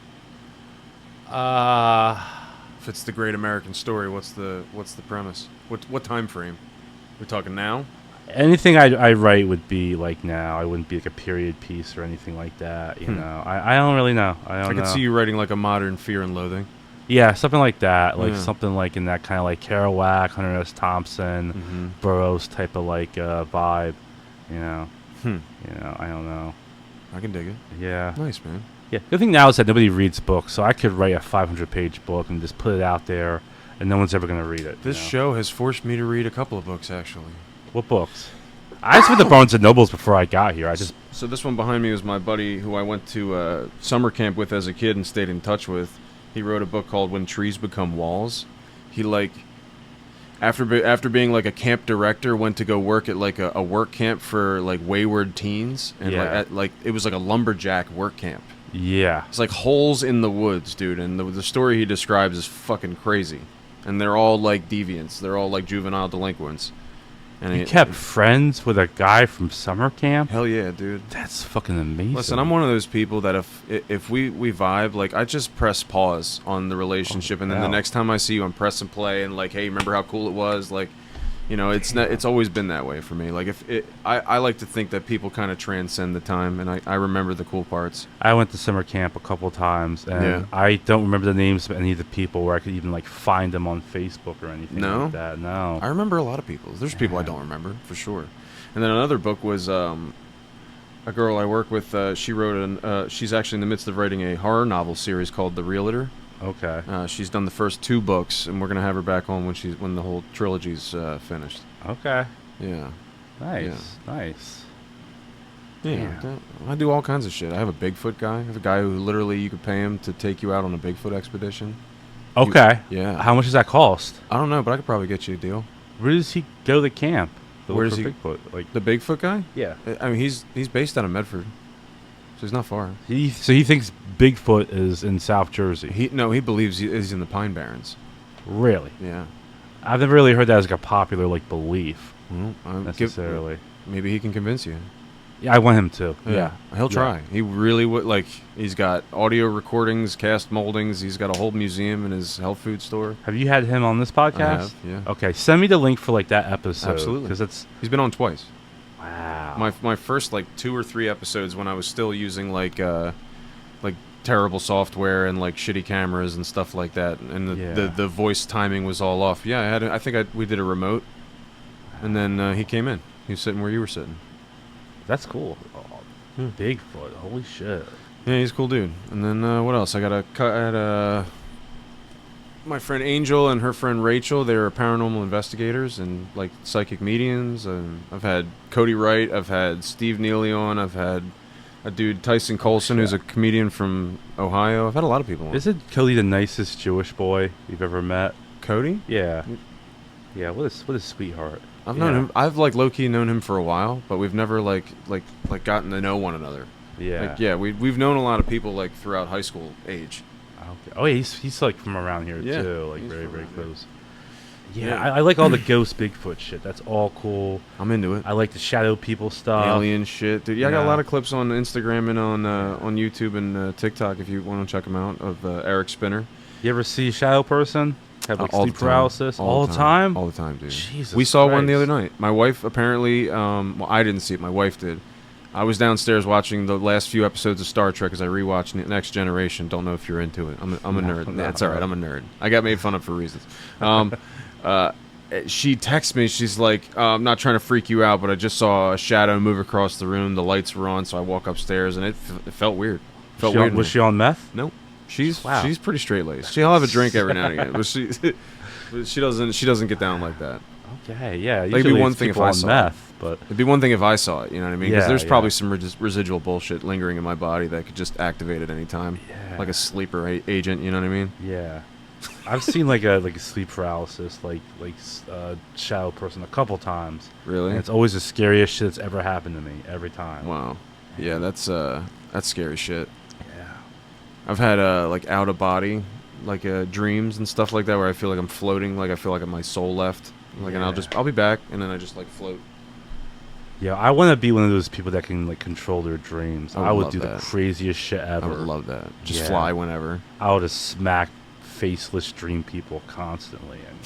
Uh, If it's the Great American Story, what's the premise? What time frame? We're talking now? anything I write would be like now. I wouldn't be like a period piece or anything like that, you know. I don't really know. I could see you writing like a modern Fear and Loathing. Yeah, something like that. Like Yeah. something like in that kind of like Kerouac, Hunter S. Thompson, Burroughs type of like vibe, you know. You know, I don't know. I can dig it. Yeah. Nice, man. Yeah. The thing now is that nobody reads books, so I could write a 500-page book and just put it out there, and no one's ever going to read it. This you know? show has forced me to read a couple of books, actually. What books? I just went to Barnes and Nobles before I got here. So this one behind me was my buddy who I went to summer camp with as a kid and stayed in touch with. He wrote a book called When Trees Become Walls. He after being like a camp director, went to go work at like a work camp for like wayward teens, and Yeah. it was like a lumberjack work camp. Yeah. It's like holes in the woods, dude. And the story he describes is fucking crazy. And they're all like deviants. They're all like juvenile delinquents. And You kept friends with a guy from summer camp? hell yeah, dude. That's fucking amazing. Listen, I'm one of those people that if we vibe, like I just press pause on the relationship, and then the wow. next time I see you, I'm pressing play and like, hey, remember how cool it was? Like, you know, it's always been that way for me. Like I like to think that people kind of transcend the time, and I remember the cool parts. I went to summer camp a couple times, and Yeah. I don't remember the names of any of the people where I could even like find them on Facebook or anything No? like that. No. I remember a lot of people. There's people I don't remember for sure. And then another book was a girl I work with. She wrote she's actually in the midst of writing a horror novel series called The Realtor. Okay. She's done the first 2 books, and we're gonna have her back on when the whole trilogy's finished. Okay. Yeah. Nice. Nice. Yeah. I do all kinds of shit. I have a Bigfoot guy. I have a guy who literally you could pay him to take you out on a Bigfoot expedition. Okay. Yeah. How much does that cost? I don't know, but I could probably get you a deal. Where does he go to camp? To Where look does for he- Bigfoot? Like, The Bigfoot guy? yeah. I mean, he's based out of Medford, so he's not far. So he thinks Bigfoot is in South Jersey. He believes he's in the Pine Barrens. Really? Yeah. I've never really heard that as like a popular like belief Well, necessarily. maybe he can convince you. Yeah, I want him to. Yeah. He'll try. He really would. Like, he's got audio recordings, cast moldings. He's got a whole museum in his health food store. Have you had him on this podcast? I have, yeah. Okay, send me the link for like that episode. Absolutely. Because it's He's been on twice. wow. My first like 2 or 3 episodes when I was still using like terrible software and like shitty cameras and stuff like that, and the voice timing was all off. Yeah, we did a remote, and then he came in. He was sitting where you were sitting. That's cool. Oh, Bigfoot. Holy shit. Yeah, he's a cool dude. And then what else? I had my friend Angel and her friend Rachel. They're paranormal investigators and like psychic mediums. And I've had Cody Wright. I've had Steve Neely on. I've had a dude Tyson Colson, who's a comedian from Ohio. I've had a lot of people on. Isn't Cody the nicest Jewish boy you've ever met? Cody? Yeah. Yeah. What a sweetheart. I've known him. I've like low key known him for a while, but we've never like gotten to know one another. Yeah. Like, yeah, we've known a lot of people like throughout high school age. Okay. Oh yeah, he's like from around here Yeah, too, like he's very from very around here. close. Yeah, I like all the ghost Bigfoot shit. That's all cool. I'm into it. I like the shadow people stuff. Alien shit, dude. Yeah, I got a Yeah. lot of clips on Instagram and on YouTube and TikTok if you want to check them out of Eric Spinner. You ever see a shadow person have like All sleep the time. paralysis all the time? All the time, dude. Jesus we saw one the Christ. other night. My wife apparently, well, I didn't see it. My wife did. I was downstairs watching the last few episodes of Star Trek as I rewatched Next Generation. Don't know if you're into it. I'm a No, nerd. no, That's all right. no. I'm a nerd. I got made fun of for reasons. She texts me. She's like, "I'm not trying to freak you out, but I just saw a shadow move across the room. The lights were on, so I walk upstairs, and it felt weird. Felt weird. to Was me. she on meth? Nope. She's Wow. she's pretty straight laced. She'll have a drink every now and again, but she doesn't get down like that. Okay, yeah. Like, it'd be Usually one it's thing if people I on saw meth, but It'd be one thing if I saw it, you know what I mean? Because Yeah, there's yeah. probably some residual bullshit lingering in my body that could just activate at any time, Yeah. like a sleeper agent. You know what I mean? yeah. I've seen like a sleep paralysis, shadow person a couple times. Really? And it's always the scariest shit that's ever happened to me every time. Wow. Yeah, that's scary shit. Yeah. I've had like out of body, like dreams and stuff like that, where I feel like I'm floating, like I feel like my soul left, like, and Yeah. I'll be back, and then I just like float. Yeah, I want to be one of those people that can like control their dreams. I I would would do love the that. craziest shit ever. I would love that. Just Yeah. fly whenever. I would just smack faceless dream people constantly, and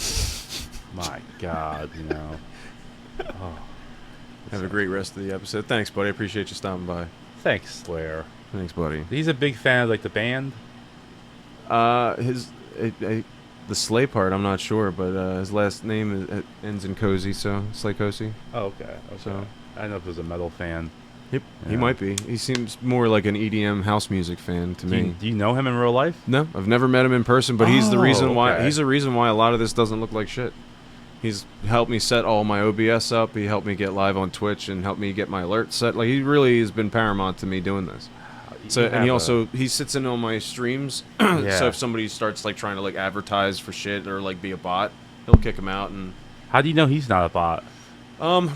my God, you know. Oh, Have a great rest of the episode. Thanks, buddy. I appreciate you stopping by. thanks, Slayer. Thanks, buddy. He's a big fan of like the band. The Slay part, I'm not sure, but his last name ends in Cozy, so Slay Cozy. Oh, okay. So- I don't know if he was a metal fan. He Yeah. might be. He seems more like an EDM house music fan to me. Do you know him in real life? No, I've never met him in person, but he's the Oh, reason why. okay. He's the reason why a lot of this doesn't look like shit. He's helped me set all my OBS up. He helped me get live on Twitch and helped me get my alerts set. Like, he really has been paramount to me doing this. So, You and he have also he sits in on my streams. Yeah. So if somebody starts like trying to like advertise for shit or like be a bot, he'll kick him out. And How do you know he's not a bot?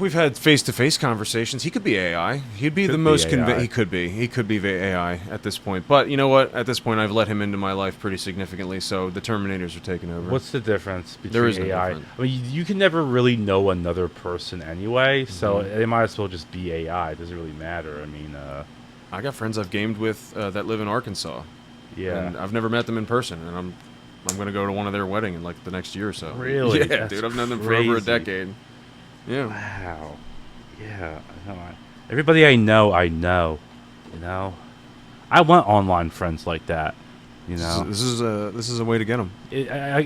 we've had face-to-face conversations. He could be AI. He'd be Could the be most AI. He could be. He could be AI at this point. But you know what? At this point, I've let him into my life pretty significantly. So the Terminators are taking over. What's the difference between There is no AI? difference. I mean, you can never really know another person anyway, so Mm-hmm. they might as well just be AI. It doesn't really matter. I mean, I got friends I've gamed with that live in Arkansas. yeah. And I've never met them in person, and I'm gonna go to one of their wedding in like the next year or so. Really? Yeah, That's dude. I've known them for over a crazy. decade. Yeah. Wow. Yeah. I know. Everybody I know, you know. I want online friends like that. You know. This is a way to get them. I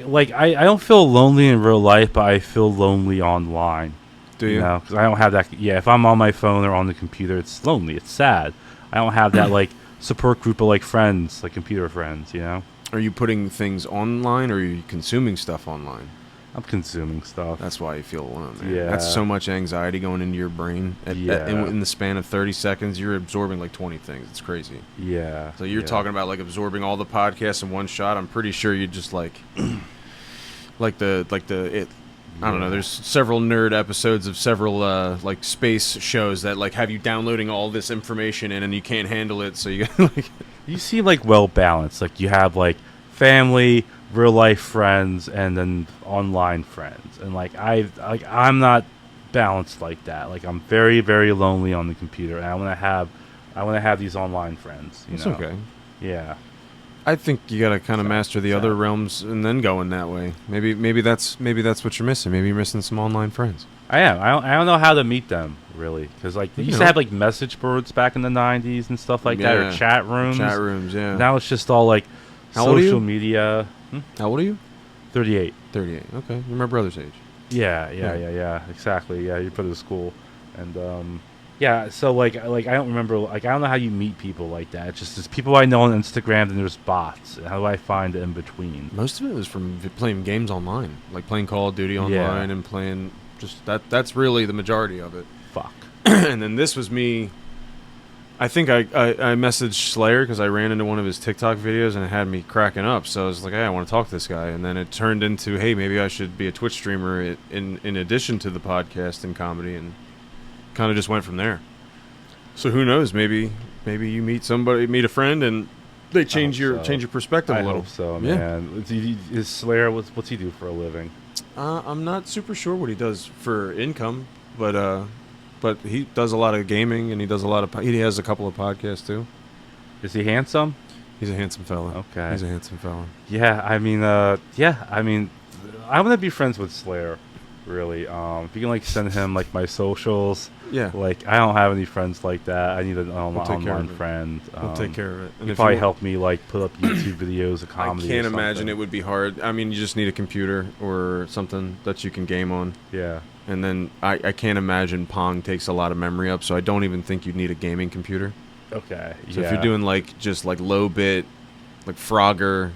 don't feel lonely in real life, but I feel lonely online. Do you? know, because I don't have that. Yeah, if I'm on my phone or on the computer, it's lonely. It's sad. I don't have that like support group of like friends, like computer friends. You know, Are you putting things online, or are you consuming stuff online? I'm consuming stuff. That's why you feel alone, man. Yeah. That's so much anxiety going into your brain. Yeah. In the span of 30 seconds, you're absorbing like 20 things. It's crazy. Yeah. So you're yeah. talking about like absorbing all the podcasts in one shot. I'm pretty sure you just like, I don't know. There's several nerd episodes of several like space shows that like have you downloading all this information in and you can't handle it. So you like, You seem like well balanced. Like you have like family, real life friends, and then online friends. And like I'm not balanced like that. Like I'm very very lonely on the computer, and I want to have these online friends. You it's know? okay. Yeah. I think you gotta kind of master the other so- realms and then go in that way. Maybe that's what you're missing. Maybe you're missing some online friends. I am. I don't know how to meet them really, because like they You used know. to have like message boards back in the '90s and stuff like that, or Yeah. chat rooms. Chat rooms, yeah. Now it's just all like How old are social you? media. How old are you? 38. 38. Okay, you're my brother's age. Yeah, Yeah. exactly. Yeah, your brother's cool, and Yeah, so like I don't remember, like I don't know how you meet people like that. It's just there's people I know on Instagram, and there's bots. How do I find it in between? Most of it was from playing games online, like playing Call of Duty online and playing just that's really the majority of it. Fuck. And then this was me. I think I messaged Slayer because I ran into one of his TikTok videos and it had me cracking up. So I was like, hey, I want to talk to this guy. And then it turned into, hey, maybe I should be a Twitch streamer in addition to the podcast and comedy, and kind of just went from there. So who knows? Maybe you meet somebody, meet a friend, and they change your perspective a little. I hope so, man. Is Slayer, what's he do for a living? I'm not super sure what he does for income, but he does a lot of gaming, and he does a lot of he has a couple of podcasts too. Is he handsome? He's a handsome fella. Okay. He's a handsome fella. Yeah, I mean, I want to be friends with Slayer, really. If you can, like, send him, like, my socials. Yeah. Like, I don't have any friends like that. I need an online of friend. We'll take care of it. And He'd probably help me, like, put up YouTube videos of comedy. I can't imagine it would be hard. I mean, you just need a computer or something that you can game on. Yeah. And then I can't imagine Pong takes a lot of memory up, so I don't even think you'd need a gaming computer. Okay. So if you're doing, like, just, like, low bit, like Frogger.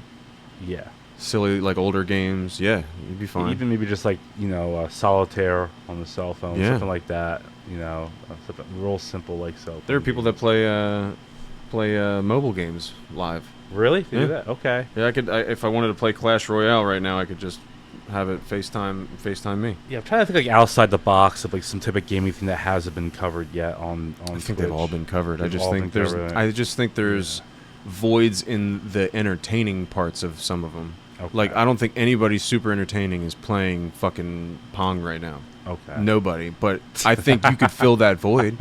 Yeah. Silly, like, older games, yeah, you'd be fine. Even maybe just, like, solitaire on the cell phone, something like that, something real simple, like, cell phone. There are people that play mobile games live. Really? They do that? Okay. Yeah, if I wanted to play Clash Royale right now, I could just have it FaceTime me. Yeah, I'm trying to think, like, outside the box of, like, some type of gaming thing that hasn't been covered yet on I think Twitch. they've all been covered. I just think there's voids in the entertaining parts of some of them. Okay. Like, I don't think anybody super entertaining is playing fucking Pong right now. Okay. Nobody. But I think you could fill that void.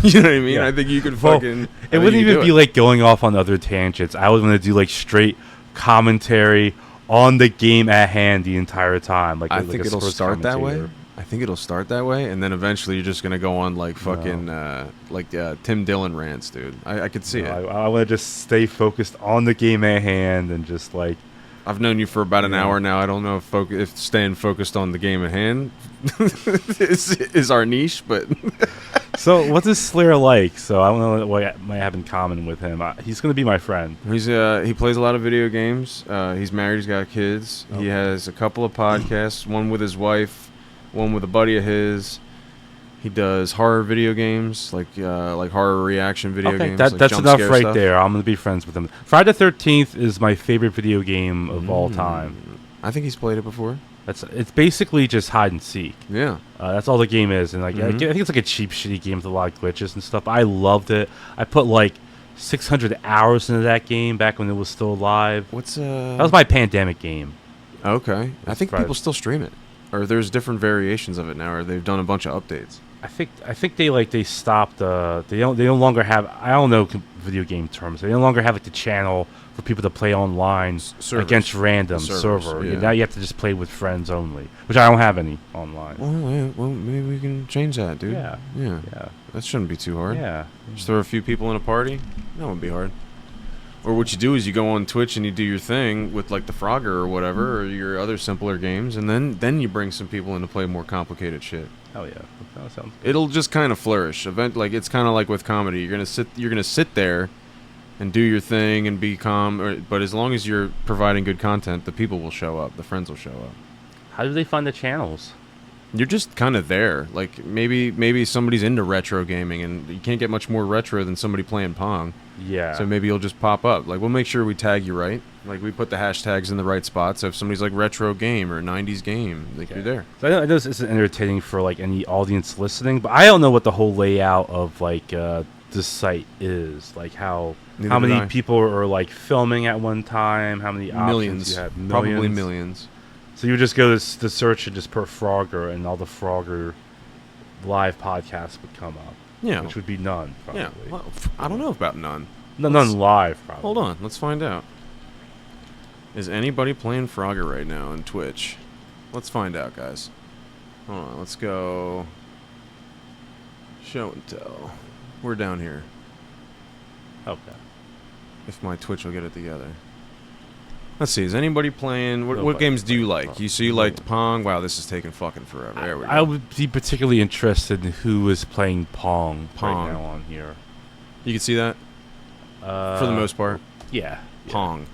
You know what I mean? Yeah. I think you could fucking... It wouldn't even be, like, going off on other tangents. I would want to do, like, straight commentary on the game at hand the entire time. Like, I think it'll start that way. I think it'll start that way, and then eventually you're just gonna go on like fucking Tim Dillon rants, dude. I could see it. I want to just stay focused on the game at hand and just, like... I've known you for about an hour now. I don't know if staying focused on the game at hand is our niche, but... So, what is Slayer like? So, I don't know what I might have in common with him. He's going to be my friend. He plays a lot of video games. He's married. He's got kids. Okay. He has a couple of podcasts, one with his wife, one with a buddy of his. He does horror video games, like horror reaction video games. That's enough right there. I'm going to be friends with him. Friday the 13th is my favorite video game of all time. I think he's played it before. It's basically just hide and seek. Yeah, that's all the game is, and like I think it's like a cheap, shitty game with a lot of glitches and stuff. I loved it. I put like 600 hours into that game back when it was still alive. That was my pandemic game. Okay, I think people still stream it, or there's different variations of it now, or they've done a bunch of updates. I think they stopped. They no longer have. I don't know video game terms. They no longer have like the channel for people to play online against random server. Yeah. Now you have to just play with friends only, which I don't have any online. Well, maybe we can change that, dude. Yeah. That shouldn't be too hard. Yeah. Just throw a few people in a party. That wouldn't be hard. Or what you do is you go on Twitch and you do your thing with like the Frogger or whatever, or your other simpler games, and then you bring some people in to play more complicated shit. Hell yeah, that sounds good. It'll just kind of flourish. Like it's kind of like with comedy. You're gonna sit there and do your thing and be calm. But as long as you're providing good content, the people will show up. The friends will show up. How do they find the channels? You're just kind of there. Like maybe somebody's into retro gaming, and you can't get much more retro than somebody playing Pong. Yeah. So maybe you'll just pop up. Like we'll make sure we tag you right. Like we put the hashtags in the right spot. So if somebody's like retro game or 90s game, like you're there. So I know this isn't entertaining for like any audience listening, but I don't know what the whole layout of like this site is. Like how many people are like filming at one time? How many options you have? Probably millions. So you would just go to search and just put Frogger, and all the Frogger live podcasts would come up. Yeah. Which would be none, probably. Yeah. Well, I don't know about none. None live, probably. Hold on. Let's find out. Is anybody playing Frogger right now on Twitch? Let's find out, guys. Hold on. Let's go. Show and tell. We're down here. Okay. If my Twitch will get it together. Let's see. Is anybody playing? What Nobody games do you playing like? Pong. So you liked Pong? Wow, this is taking fucking forever. There we go. I would be particularly interested in who is playing Pong Pong. right now on here. You can see that for the most part. Yeah. Pong.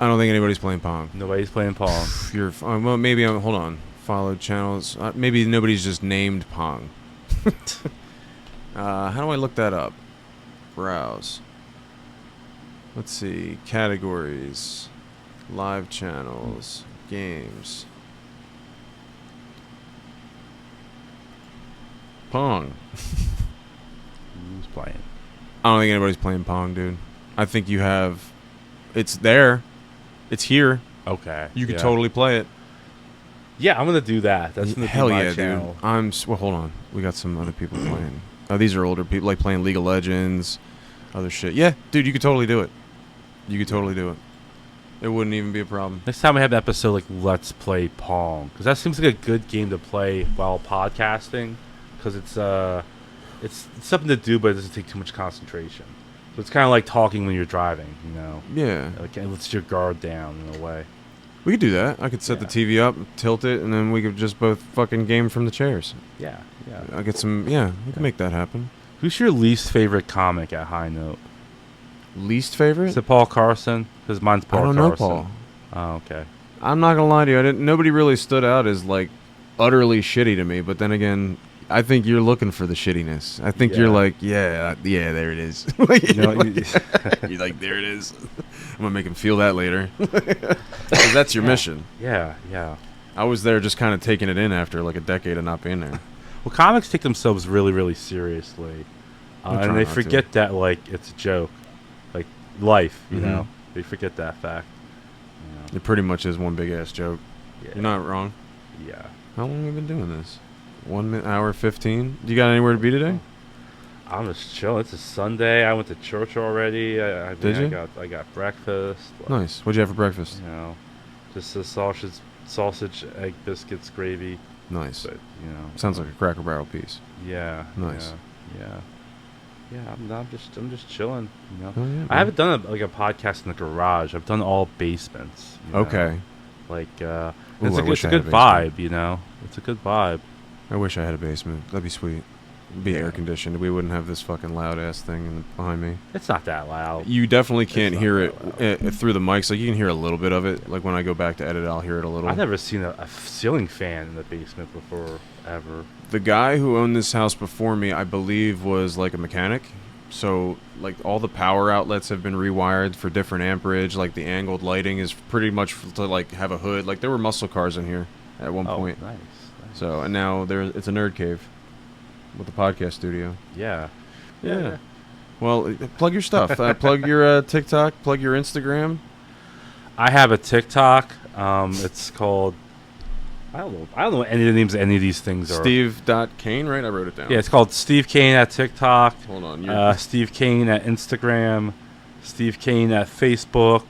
I don't think anybody's playing Pong. Nobody's playing Pong. Well, maybe hold on. Followed channels. Maybe nobody's just named Pong. How do I look that up? Browse. Let's see. Categories. Live channels. Games. Pong. Who's playing? I don't think anybody's playing Pong, dude. I think you have... It's there. It's here. Okay. You could totally play it. Yeah, I'm gonna do that. That's gonna Hell be my yeah, channel. dude. Well, hold on. We got some other people playing. Oh, these are older people, like playing League of Legends, other shit. Yeah, dude, you could totally do it. You could totally do it. It wouldn't even be a problem. Next time we have an episode like Let's Play Pong, because that seems like a good game to play while podcasting, because it's something to do, but it doesn't take too much concentration. So it's kind of like talking when you're driving, you know. Yeah. Like it lets your guard down in a way. We could do that. I could set the TV up, tilt it, and then we could just both fucking game from the chairs. Yeah, yeah. I'll get some... Yeah, we can make that happen. Who's your least favorite comic at High Note? Least favorite? Is it Paul Carson? Because mine's Paul I don't Carson. know Paul. Oh, okay. I'm not gonna lie to you. Nobody really stood out as like utterly shitty to me. But then again, I think you're looking for the shittiness. I think you're like, yeah, there it is. You're like, there it is. I'm gonna make him feel that later. 'Cause that's your mission. Yeah, yeah. I was there just kind of taking it in after like a decade of not being there. Well, comics take themselves really, really seriously, and they forget that like it's a joke, like life. You know, they forget that fact. You know? It pretty much is one big ass joke. Yeah. You're not wrong. Yeah. How long have we been doing this? 1 minute, hour 15. Do you got anywhere to be today? I'm just chilling. It's a Sunday. I went to church already. Did you? I got breakfast. Like, Nice. What'd you have for breakfast? You know, just a sausage, egg, biscuits, gravy. Nice. But you know, Sounds like a Cracker Barrel piece. yeah. Nice. Yeah. I'm just chilling. You know, Oh, yeah, I haven't done a podcast in the garage. I've done all basements. You know? Okay. Like, Ooh, it's I a wish I good had a basement. vibe. You know, it's a good vibe. I wish I had a basement. That'd be sweet. It'd be air conditioned. We wouldn't have this fucking loud ass thing behind me. It's not that loud. You definitely can't not hear that it through the mics. Like you can hear a little bit of it. Like when I go back to edit, I'll hear it a little. I've never seen a ceiling fan in the basement before, ever. The guy who owned this house before me, I believe, was like a mechanic. So like all the power outlets have been rewired for different amperage. Like the angled lighting is pretty much to like have a hood. Like there were muscle cars in here at one point. Nice. So and now it's a nerd cave with a podcast studio. Yeah. Well, plug your stuff. Plug your TikTok. Plug your Instagram. I have a TikTok. It's called. I don't know any of the names of any of these things are. Steve.Kain, right? I wrote it down. Yeah, it's called Steve Kain at TikTok. Hold on. Steve Kain at Instagram. Steve Kain at Facebook.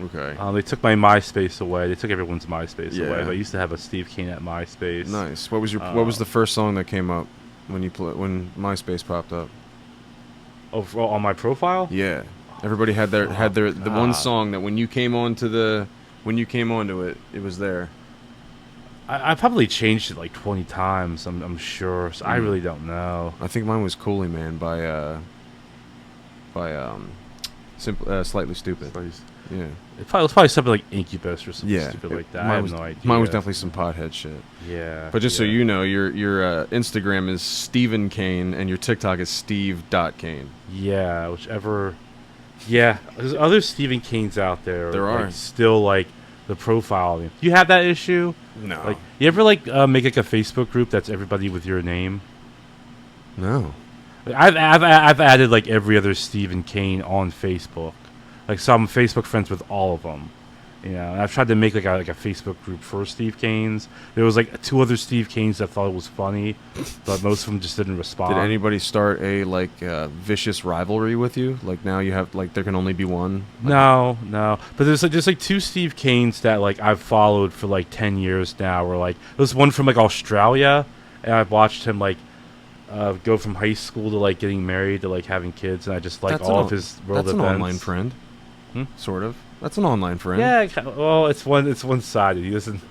Okay. They took my MySpace away. They took everyone's MySpace Yeah. away. But I used to have a Steve Kain at MySpace. Nice. What was the first song that came up when when MySpace popped up? Oh, on my profile? Yeah. Everybody had the one song that when you came onto it, it was there. I probably changed it like 20 times. I'm sure. So I really don't know. I think mine was Coolie Man by Slightly Stupid. Yeah. It was probably something like Incubus or something Yeah. stupid like that. Mine I have was, no idea. Mine was definitely some pothead shit. Yeah. But just so you know, your Instagram is Stephen Kain and your TikTok is Steve.Kain. Yeah, whichever. Yeah, there's other Stephen Kains out there. There like, are. still like the profile. Do you have that issue? No. Like, you ever like make like a Facebook group that's everybody with your name? No. I've added like every other Stephen Kain on Facebook. Like, so I'm Facebook friends with all of them. You know, and I've tried to make like a Facebook group for Steve Kains. There was like 2 other Steve Kains that thought it was funny, but most of them just didn't respond. Did anybody start a vicious rivalry with you? Like now you have there can only be one. No. But there's like 2 Steve Kains that like I've followed for like 10 years now. Where like there's one from like Australia, and I've watched him like go from high school to like getting married to like having kids, and I just like all of his world events. That's events. an online friend. Sort of. That's an online friend. Yeah, well, it's one-sided. He doesn't.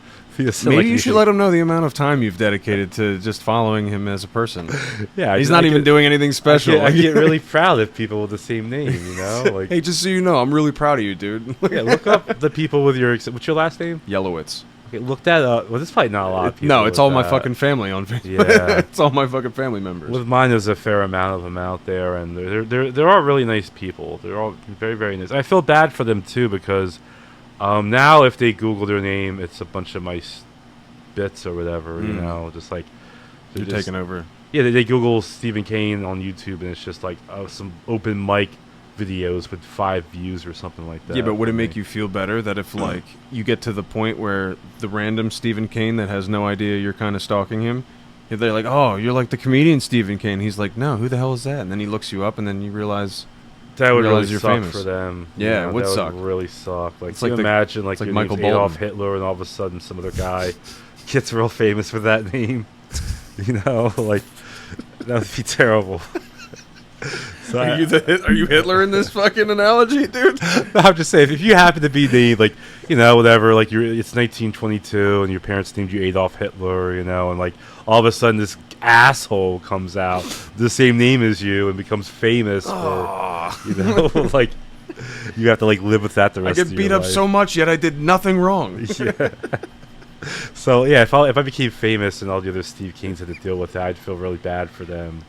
Maybe you should let him know the amount of time you've dedicated to just following him as a person. Yeah, he's not even doing anything special. I get really proud of people with the same name. You know, like, hey, just so you know, I'm really proud of you, dude. yeah, look up the people with your. What's your last name? Yellowitz. Okay, look that up. Well, there's probably not a lot of people. No, it's all my that. fucking family on Facebook. Yeah, it's all my fucking family members. With mine, there's a fair amount of them out there, and they're all really nice people. They're all very, very nice. I feel bad for them too because now if they Google their name, it's a bunch of my bits or whatever. You know, just like You're taking over. Yeah, they Google Stephen Kain on YouTube, and it's just like some open mic videos with 5 views or something like that. Yeah, but would it make you feel better that if like you get to the point where the random Stephen Kain that has no idea you're kind of stalking him, if they're like, "Oh, you're like the comedian Stephen Kain," he's like, "No, who the hell is that?" And then he looks you up, and then you realize that would really you're suck famous. for them. Yeah, You know, it would that suck. Would really suck. Like, It's can like you the- imagine like it's like your Michael name's Adolf Bolton. Hitler, and all of a sudden some other guy gets real famous for that name. You know, like that would be terrible. So Are you Hitler in this fucking analogy, dude? I'm just saying, if you happen to be named, like, you know, whatever, like, it's 1922, and your parents named you Adolf Hitler, you know, and, like, all of a sudden this asshole comes out, the same name as you, and becomes famous for, you know, like, you have to, like, live with that the I rest of get your beat up life. so much, yet I did nothing wrong. Yeah. So, yeah, if I became famous and all the other Steve Kings had to deal with that, I'd feel really bad for them.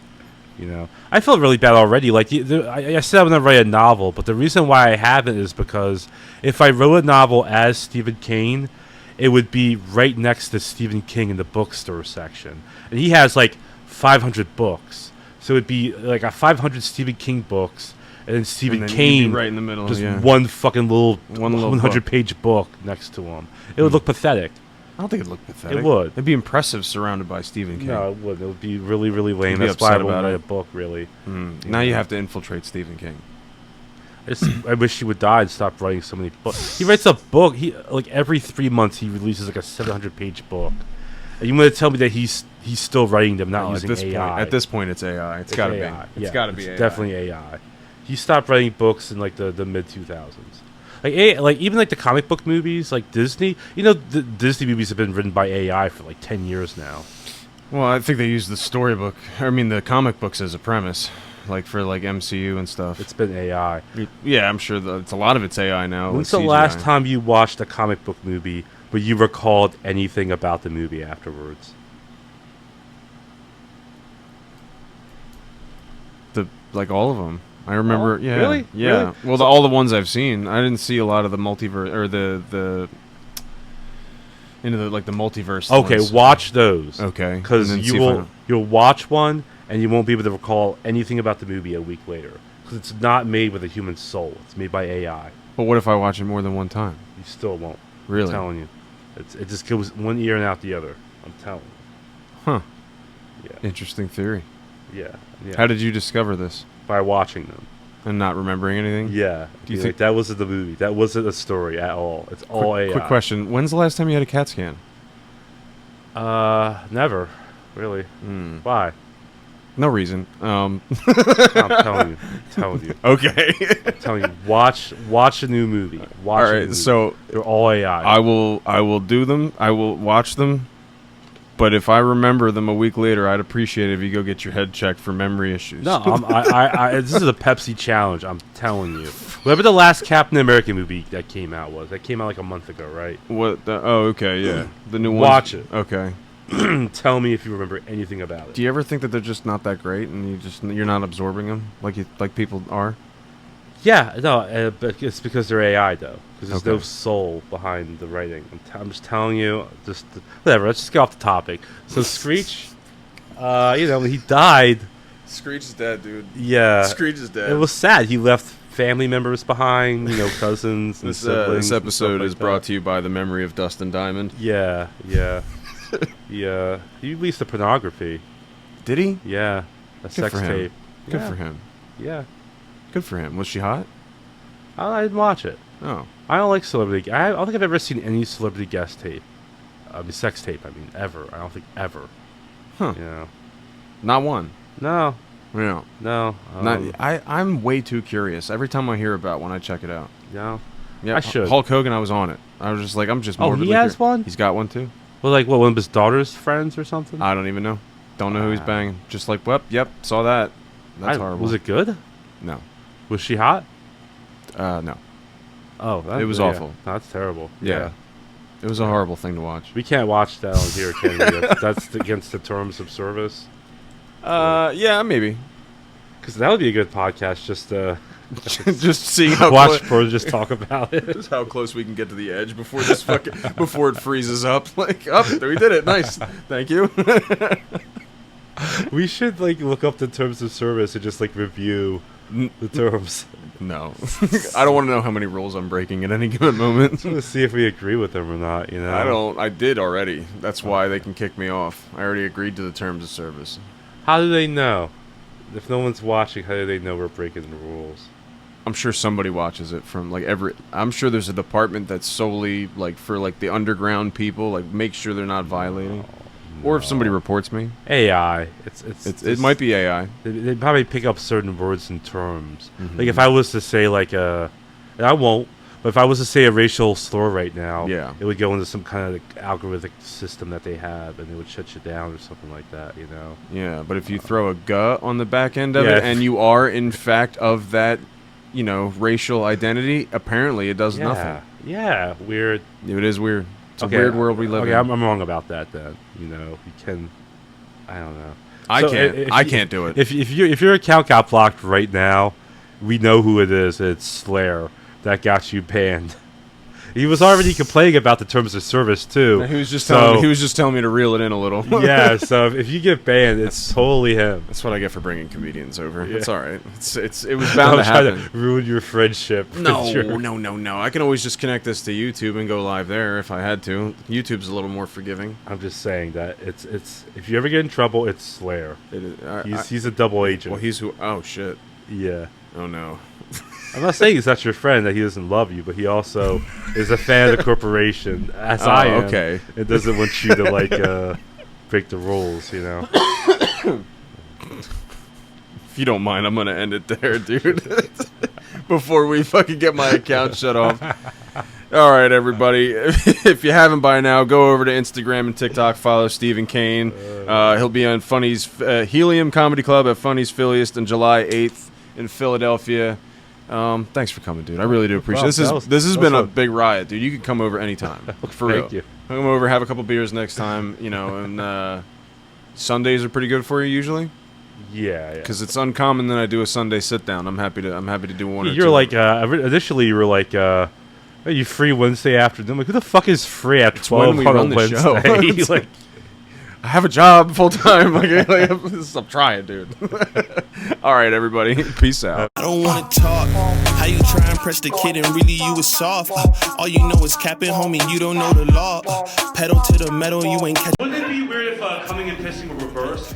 You know, I feel really bad already. Like, I said I'm going to write a novel, but the reason why I haven't is because if I wrote a novel as Stephen Kain, it would be right next to Stephen King in the bookstore section. And he has, like, 500 books. So it'd be, like, a 500 Stephen King books, and then Stephen And then you'd Kain, be right in the middle, just yeah. one fucking little One little 100-page book next to him. It would look pathetic. I don't think it'd look pathetic. It would. It'd be impressive surrounded by Stephen King. No, it wouldn't. It would be really, really lame. be That's why I upset won't about write it. a book, really. Now you have to infiltrate Stephen King. I wish he would die and stop writing so many books. He writes a book. He like every 3 months he releases like a 700-page book. And you want to tell me that he's still writing them, not using AI? At this point, it's AI. It's got to AI. be. It's Yeah, got to be AI. definitely AI. He stopped writing books in like the mid 2000s. Like even like the comic book movies, like Disney. You know, the Disney movies have been written by AI for like 10 years now. Well, I think they use the storybook. I mean, the comic books as a premise, like for like MCU and stuff. It's been AI. Yeah, I'm sure it's a lot of it's AI now. When's like the CGI. last time you watched a comic book movie but you recalled anything about the movie afterwards? Like all of them. I remember. Yeah. Really? Yeah. Really? Well, all the ones I've seen, I didn't see a lot of the multiverse or the into the like the multiverse. Okay, ones. watch those. Okay. Because And then see if I- you'll watch one and you won't be able to recall anything about the movie a week later because it's not made with a human soul. It's made by AI. But what if I watch it more than one time? You still won't. Really? I'm telling you, it just goes one ear and out the other. I'm telling you. Huh. Yeah. Interesting theory. Yeah. Yeah. How did you discover this By watching them. and not remembering anything? Yeah. Do you Like, think- that wasn't the movie? That wasn't a story at all. It's all AI. Quick question: when's the last time you had a CAT scan? Never. Really. Why? No reason. I'm telling you. I'm telling you. Okay. I'm telling you. Watch a new movie. Watch All a new right. movie. So They're all AI. I will do them. I will watch them. But if I remember them a week later, I'd appreciate it if you go get your head checked for memory issues. No, this is a Pepsi challenge. I'm telling you. Whatever the last Captain America movie that came out was, that came out like a month ago, right? What? Oh, okay, yeah. The new one. Watch it. Okay. Tell me if you remember anything about it. Do you ever think that they're just not that great, and you're not absorbing them like people are? Yeah, no, but it's because they're AI though. Because there's no Okay. soul behind the writing. I'm just telling you. Just whatever. Let's just get off the topic. So Screech, when he died, Screech is dead, dude. yeah, Screech is dead. it was sad. He left family members behind, cousins and This siblings. episode is brought to you by the memory of Dustin Diamond. Yeah, yeah, yeah. He released the pornography. Did he? Yeah, a sex for him. tape. Good Yeah. for him. Yeah, Good for him. Was she hot? I didn't watch it. Oh. I don't like celebrity. I don't think I've ever seen any celebrity guest tape. Sex tape. I mean, ever. I don't think ever. Huh. You know. Not one. No. Yeah. No. I'm way too curious. Every time I hear about one, I check it out. No. Yeah, I should. Hulk Hogan, I was on it. I was just like, I'm just Oh, morbidly he has curious. one? He's got one too. Well, like, what, one of his daughter's friends or something? I don't even know. Don't know who he's banging. Just like, well, yep, saw that. That's horrible. Was it good? No. Was she hot? No. Oh, It was awful. No, that's terrible. Yeah. It was a horrible thing to watch. We can't watch that on here, can we? That's against the terms of service. Yeah, maybe. Because that would be a good podcast, Just seeing how watch for just talk about it. Just how close we can get to the edge before this before it freezes up. Like, oh, we did it. Nice. Thank you. We should like look up the terms of service and just like review the terms. No. I don't want to know how many rules I'm breaking at any given moment. To see if we agree with them or not, you know. I did already. That's why they can kick me off. I already agreed to the terms of service. How do they know? If no one's watching, how do they know we're breaking the rules? I'm sure somebody watches it from like I'm sure there's a department that's solely like for like the underground people, like make sure they're not violating. Or if somebody reports me. AI. It might be AI. They probably pick up certain words and terms. Like if I was to say like and I won't, but if I was to say a racial slur right now, it would go into some kind of like algorithmic system that they have, and it would shut you down or something like that, you know? Yeah, but if you throw a "guh" on the back end of it, and you are in fact of that, you know, racial identity, apparently it does nothing. Yeah, weird. It is weird. It's a weird world we live in. I'm wrong about that then. You know, you can. I don't know. I can't do it. If your account got blocked right now, we know who it is. It's Slayer that got you banned. He was already complaining about the terms of service too. He was just telling me to reel it in a little. Yeah, so if you get banned, it's totally him. That's what I get for bringing comedians over. Yeah. It's all right. It was bound to happen. To ruin your friendship. No. I can always just connect this to YouTube and go live there if I had to. YouTube's a little more forgiving. I'm just saying that it's if you ever get in trouble, it's Slayer. It is. He's a double agent. Well, he's who? Oh shit. Yeah. Oh no. I'm not saying he's not your friend, that he doesn't love you, but he also is a fan of the corporation, as I am. Okay. It doesn't want you to, like, break the rules, you know? If you don't mind, I'm going to end it there, dude. Before we fucking get my account shut off. All right, everybody. If you haven't by now, go over to Instagram and TikTok. Follow Stephen Kain. He'll be on Funny's Helium Comedy Club at Funny's Philliest on July 8th in Philadelphia. Thanks for coming, dude. I really do appreciate it. This has been a big riot, dude. You can come over anytime. For real. Thank you. Come over, have a couple beers next time, you know, and Sundays are pretty good for you usually. Yeah. Because it's uncommon that I do a Sunday sit down. I'm happy to do one or two. You're like initially you were like are you free Wednesday afternoon? I'm like, who the fuck is free at 12 when we on run a the Wednesday? show. Like, I have a job full time. I'm trying, dude. All right, everybody. Peace out. I don't wanna talk. How you try and press the kid and really you was soft. All you know is capping, homie. You don't know the law. Pedal to the metal, you ain't catch. Wouldn't it be weird if coming and pissing were reversed?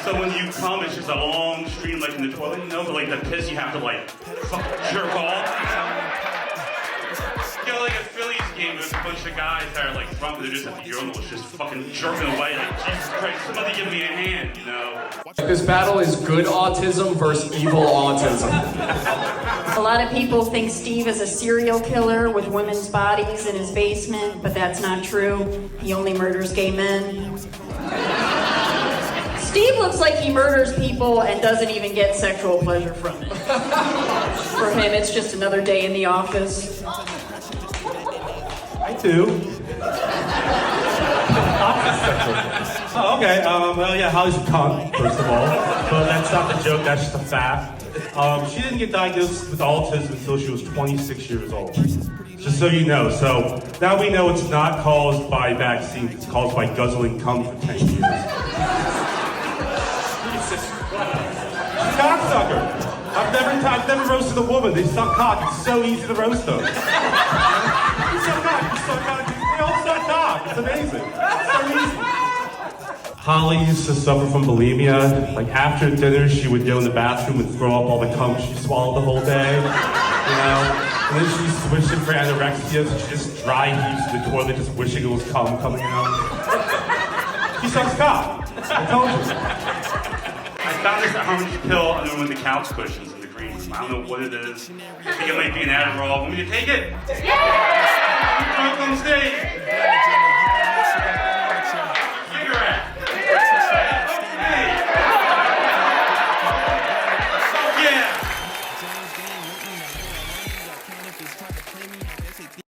So when you come, it's just a long stream like in the toilet, you know, but like the piss you have to like jerk off. You know, like a Phillies game, there's a bunch of guys that are like drunk, they're just at the urinal, just fucking jerking away. Like, Jesus Christ, somebody give me a hand, you know? This battle is good autism versus evil autism. A lot of people think Steve is a serial killer with women's bodies in his basement, but that's not true. He only murders gay men. Steve looks like he murders people and doesn't even get sexual pleasure from it. For him, it's just another day in the office. I do. Oh, okay. Well, yeah, Holly's a cunt, first of all. But that's not the joke, that's just a fact. She didn't get diagnosed with autism until she was 26 years old. Just so you know. So now we know it's not caused by vaccines, it's caused by guzzling cum for 10 years. She's a cocksucker. I've never roasted a woman. They suck cock. It's so easy to roast them. You suck cock. You suck cock. They all suck cock. It's amazing. It's so easy. Holly used to suffer from bulimia. Like after dinner, she would go in the bathroom and throw up all the cum she swallowed the whole day. You know? And then she switched it for anorexia, so she just dry heaves to the toilet, just wishing it was cum coming out. She sucks cock. I told you. found this harmony pill under one of the couch cushions in the green room. I don't know what it is. I think it might be an Adderall. Want me to take it? Yeah! Drunk on stage.